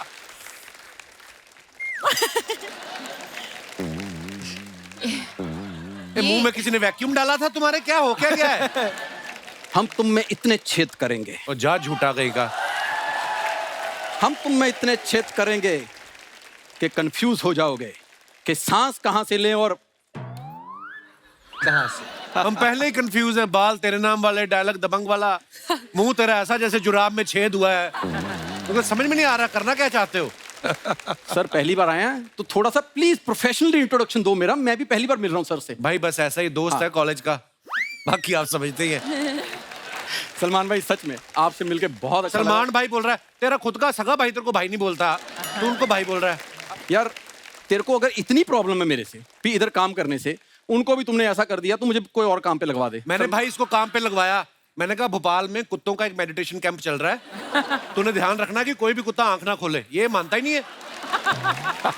[SPEAKER 1] मुंह में किसी ने वैक्यूम डाला था तुम्हारे? क्या हो क्या गया है?
[SPEAKER 8] हम तुम में इतने छेद करेंगे।
[SPEAKER 1] और जा झूठा गई का।
[SPEAKER 8] हम तुम में इतने छेद करेंगे कि कंफ्यूज हो जाओगे कि सांस कहां से लें और
[SPEAKER 1] कहां से। हम पहले ही कंफ्यूज हैं। बाल तेरे नाम वाले, डायलॉग दबंग वाला, मुंह तेरा ऐसा जैसे जुराब में छेद हुआ है। तो समझ में नहीं आ रहा करना क्या चाहते हो।
[SPEAKER 8] सर पहली बार आए हैं तो थोड़ा सा प्लीज प्रोफेशनल इंट्रोडक्शन दो मेरा। मैं भी पहली बार मिल रहा हूँ सर से।
[SPEAKER 1] भाई बस ऐसा ही दोस्त है कॉलेज का, बाकी आप समझते ही हैं।
[SPEAKER 8] सलमान भाई सच में आपसे मिलके बहुत अच्छा
[SPEAKER 1] सलमान
[SPEAKER 8] लगा।
[SPEAKER 1] भाई बोल रहा है, तेरा खुद का सगा भाई तेरे को भाई नहीं बोलता, तू उनको भाई बोल रहा है।
[SPEAKER 8] यार तेरे को अगर इतनी प्रॉब्लम है मेरे से भी इधर काम करने से, उनको भी तुमने ऐसा कर दिया तो मुझे कोई और काम पे लगवा दे।
[SPEAKER 1] मैंने भाई इसको काम पे लगवाया। मैंने कहा भोपाल में कुत्तों का एक मेडिटेशन कैंप चल रहा है, तूने ध्यान रखना कि कोई भी कुत्ता आंख ना खोले। ये मानता ही नहीं है।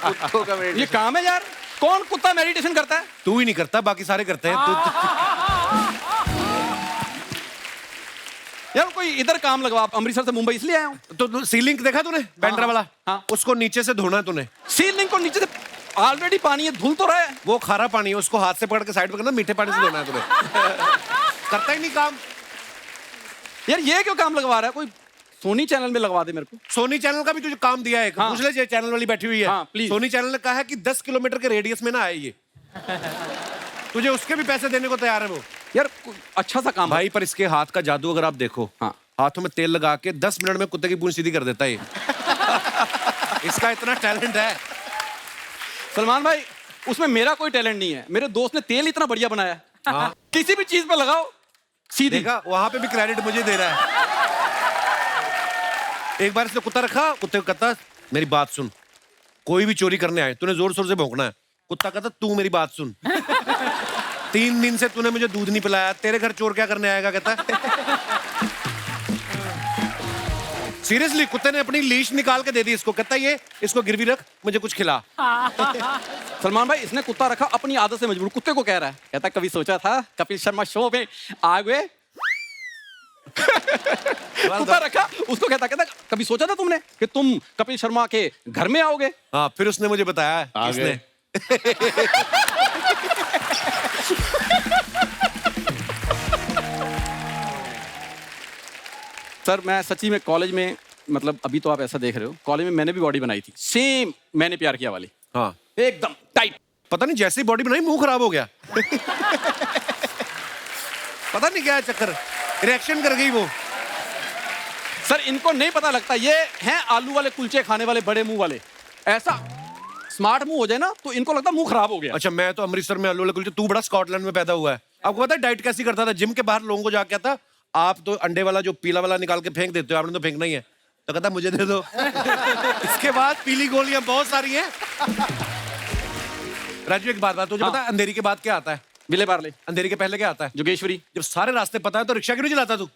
[SPEAKER 8] कुत्तों का ये काम है यार। कौन कुत्ता मेडिटेशन करता है?
[SPEAKER 1] तू ही नहीं करता, बाकी सारे करते हैं।
[SPEAKER 8] यार कोई इधर काम लगवा। अमृतसर से मुंबई इसलिए आया हूँ।
[SPEAKER 1] तो सीलिंग देखा तूने बैंड्रा वाला? हाँ। उसको नीचे से धोना है तूने।
[SPEAKER 8] सीलिंग को नीचे से ऑलरेडी पानी है, धुल तो रहा है।
[SPEAKER 1] वो खारा पानी है, उसको हाथ से पकड़ के साइड पे करना, मीठे पानी से धोना है तूने। करता ही नहीं काम।
[SPEAKER 8] यार ये क्यों काम लगवा रहा है? कोई सोनी चैनल में लगवा दे मेरे को।
[SPEAKER 1] सोनी चैनल का भी तुझे काम दिया है। पूछ ले, चैनल वाली बैठी हुई है।
[SPEAKER 8] हाँ, प्लीज।
[SPEAKER 1] सोनी चैनल ने कहा है कि 10 किलोमीटर के रेडियस में ना आए ये। तुझे उसके भी पैसे देने को तैयार है वो।
[SPEAKER 8] यार अच्छा सा काम
[SPEAKER 1] भाई, पर इसके हाथ का जादू अगर आप देखो, हाँ, हाथों में तेल लगा के 10 मिनट में कुत्ते की पूंछ सीधी कर देता है ये। इसका इतना टैलेंट है।
[SPEAKER 8] सलमान भाई उसमें मेरा कोई टैलेंट नहीं है। मेरे दोस्त ने तेल इतना बढ़िया बनाया है।
[SPEAKER 1] हाँ।
[SPEAKER 8] किसी भी चीज पे लगाओ सीधी।
[SPEAKER 1] देखा, वहां पे भी क्रेडिट मुझे दे रहा है। एक बार इसने कुत्ता रखा, कुत्ते को कहता मेरी बात सुन, कोई भी चोरी करने आए तूने जोर शोर से भौंकना है। कुत्ता कहता तू मेरी बात सुन, 3 दिन से तूने मुझे दूध नहीं पिलाया, तेरे घर चोर क्या करने आएगा? कहता सीरियसली कुत्ते ने अपनी लीश निकाल के दे दी इसको, कहता ये इसको गिरवी रख, मुझे कुछ खिला।
[SPEAKER 8] सलमान भाई इसने कुत्ता रखा अपनी आदत से मजबूर, कुत्ते को कह रहा है, कहता कभी सोचा था कपिल शर्मा शो में आ गए कुत्ता रखा, उसको कहता कभी सोचा था तुमने कि तुम कपिल शर्मा के घर में आओगे?
[SPEAKER 1] हाँ, फिर उसने मुझे बताया किसने।
[SPEAKER 8] सर मैं सच्ची में कॉलेज में, मतलब अभी तो आप ऐसा देख रहे हो, कॉलेज में मैंने भी बॉडी बनाई थी, सेम मैंने प्यार किया वाली।
[SPEAKER 1] हाँ,
[SPEAKER 8] एकदम टाइट।
[SPEAKER 1] पता नहीं जैसी बॉडी बनाई मुंह खराब हो गया। पता नहीं क्या चक्कर, रिएक्शन कर गई वो।
[SPEAKER 8] सर इनको नहीं पता लगता, ये हैं आलू वाले कुलचे खाने वाले बड़े मुंह वाले, ऐसा स्मार्ट मुंह हो जाए ना तो इनको लगता मुंह खराब हो गया।
[SPEAKER 1] अच्छा, मैं तो अमृतसर में आलू वाले कुलचे, तू बड़ा स्कॉटलैंड में पैदा हुआ है। आपको पता है डाइट कैसी करता था? जिम के बाहर लोगों को जाके आता, आप तो अंडे वाला जो पीला वाला निकाल के फेंक देते हो, आपने तो फेंकना ही है, तो कहता मुझे दे दो। इसके बाद पीली गोलियां बहुत सारी हैं। राजू एक बात तुझे पता है अंधेरी के बाद क्या आता है?
[SPEAKER 8] विले पार्ले।
[SPEAKER 1] अंधेरी के पहले क्या आता है?
[SPEAKER 8] जोगेश्वरी।
[SPEAKER 1] जब सारे रास्ते पता है तो रिक्शा क्यों नहीं चलाता तू?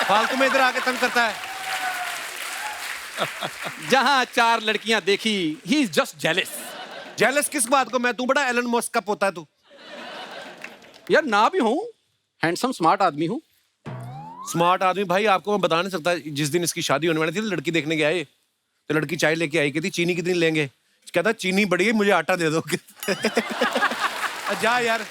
[SPEAKER 1] फालतू में इधर आके तंग करता है।
[SPEAKER 8] जहां 4 लड़कियां देखी, he is just jealous.
[SPEAKER 1] Jealous किस बात को? मैं, तू बड़ा एलन मस्क का पोता है तू।
[SPEAKER 8] यार ना भी हूं, हैंडसम स्मार्ट आदमी हूं।
[SPEAKER 1] स्मार्ट आदमी भाई, आपको मैं बता नहीं सकता। जिस दिन इसकी शादी होने वाली थी, लड़की देखने के आए, तो लड़की चाय लेके आई, कहती चीनी कितनी लेंगे? कहता चीनी बढ़ी है, मुझे आटा दे दो। जा यार।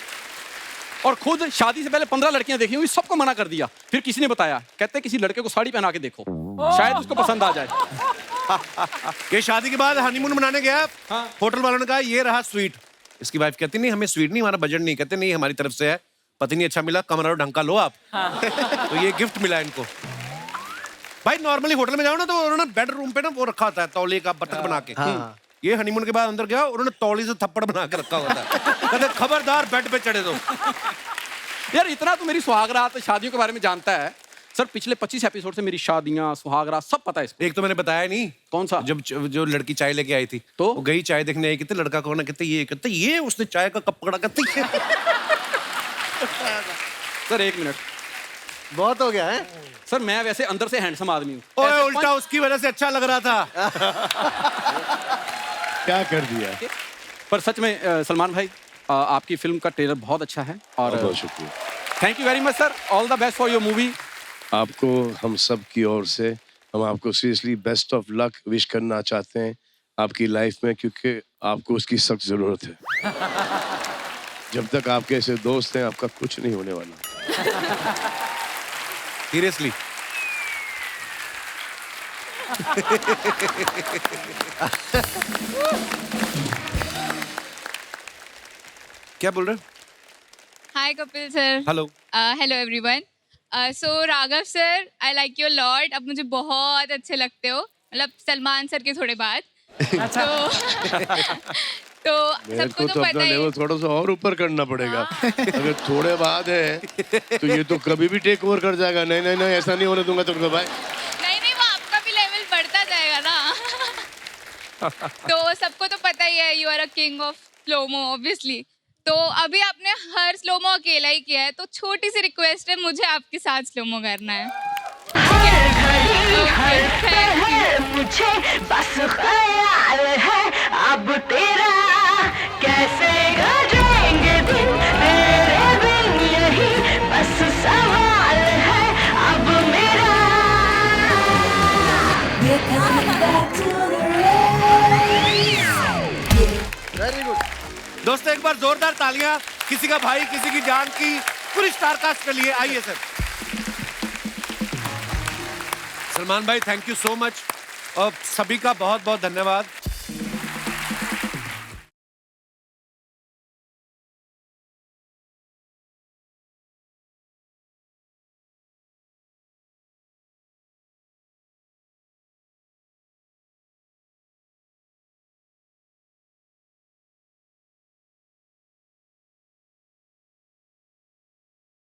[SPEAKER 8] और खुद शादी से पहले 15 लड़कियां देखी हुई, सबको मना कर दिया। फिर किसी ने बताया, कहते किसी लड़के को साड़ी पहना के देखो, शायद उसको पसंद आ जाए।
[SPEAKER 1] ये शादी के बाद हनीमून मनाने गया, होटल वालों ने कहा ये रहा स्वीट। इसकी वाइफ कहती नहीं हमें स्वीट नहीं, हमारा बजट नहीं। कहते नहीं हमारी तरफ से है, पति नहीं अच्छा मिला, कमरा ढंग का लो आप। तो ये गिफ्ट मिला इनको। भाई नॉर्मली होटल में जाओ ना तो उन्होंने बेडरूम पे ना वो रखा होता है तौलिए का बतख बना के। ये हनीमून के बाद अंदर गया, उन्होंने तौली से थप्पड़ बना के रखा होता है। कहते खबरदार बेड पे चढ़े दो।
[SPEAKER 8] यार इतना तो मेरी सुहागरात शादियों के बारे में जानता है सर। पिछले 25 एपिसोड से मेरी शादियां सुहागरात सब पता है इसको।
[SPEAKER 1] एक तो मैंने बताया नहीं।
[SPEAKER 8] कौन सा?
[SPEAKER 1] जब जो लड़की चाय लेके आई थी, तो वो गई चाय देखने आई, कहते लड़का कौन है? कहते ये उसने चाय का कप पकड़ा। कहते
[SPEAKER 8] सर 1 मिनट,
[SPEAKER 5] बहुत हो गया है
[SPEAKER 8] सर। मैं वैसे अंदर से हैंडसम आदमी हूँ।
[SPEAKER 1] ओए उल्टा उसकी वजह से अच्छा लग रहा था।
[SPEAKER 3] क्या कर दिया?
[SPEAKER 8] पर सच में सलमान भाई आपकी फिल्म का ट्रेलर बहुत अच्छा है और
[SPEAKER 3] बहुत शुक्रिया।
[SPEAKER 8] Thank you very much sir. All the best for your movie.
[SPEAKER 3] आपको हम सब की ओर से हम आपको seriously best of luck wish करना चाहते हैं आपकी लाइफ में, क्योंकि आपको उसकी सख्त जरूरत है। जब तक आपके ऐसे दोस्त हैं आपका कुछ नहीं होने वाला।
[SPEAKER 1] सीरियसली। क्या बोल रहे हो?
[SPEAKER 19] Hi Kapil sir.
[SPEAKER 1] Hello.
[SPEAKER 19] Hello everyone. So Raghav sir, I like you lot. अब मुझे बहुत अच्छे लगते हो, मतलब सलमान सर के थोड़े बाद। तो
[SPEAKER 3] मेरे
[SPEAKER 19] सबको
[SPEAKER 3] को
[SPEAKER 19] तो
[SPEAKER 3] तो
[SPEAKER 19] पता
[SPEAKER 3] अपना
[SPEAKER 19] ही
[SPEAKER 3] लेवल थोड़ा सा और ऊपर करना पड़ेगा। अगर थोड़े बाद है तो ये तो कभी भी टेक ओवर कर जाएगा। नहीं नहीं नहीं, ऐसा नहीं होने दूंगा तुमको भाई।
[SPEAKER 19] नहीं, वो आपका भी लेवल बढ़ता जाएगा ना। तो सबको तो पता ही है, you are a king of slomo obviously. तो अभी आपने हर स्लोमो अकेला ही किया है, तो छोटी सी रिक्वेस्ट है, मुझे आपके साथ स्लोमो करना है।
[SPEAKER 20] मुझे बस ख्याल है अब तेरा, कैसे गुजरेंगे दिन तेरे बिन, यही बस सवाल है अब मेरा।
[SPEAKER 1] वेरी गुड दोस्तों, एक बार जोरदार तालियां किसी का भाई किसी की जान की पूरी स्टारकास्ट के लिए। आइए सर। सलमान भाई थैंक यू सो मच और सभी का बहुत बहुत धन्यवाद।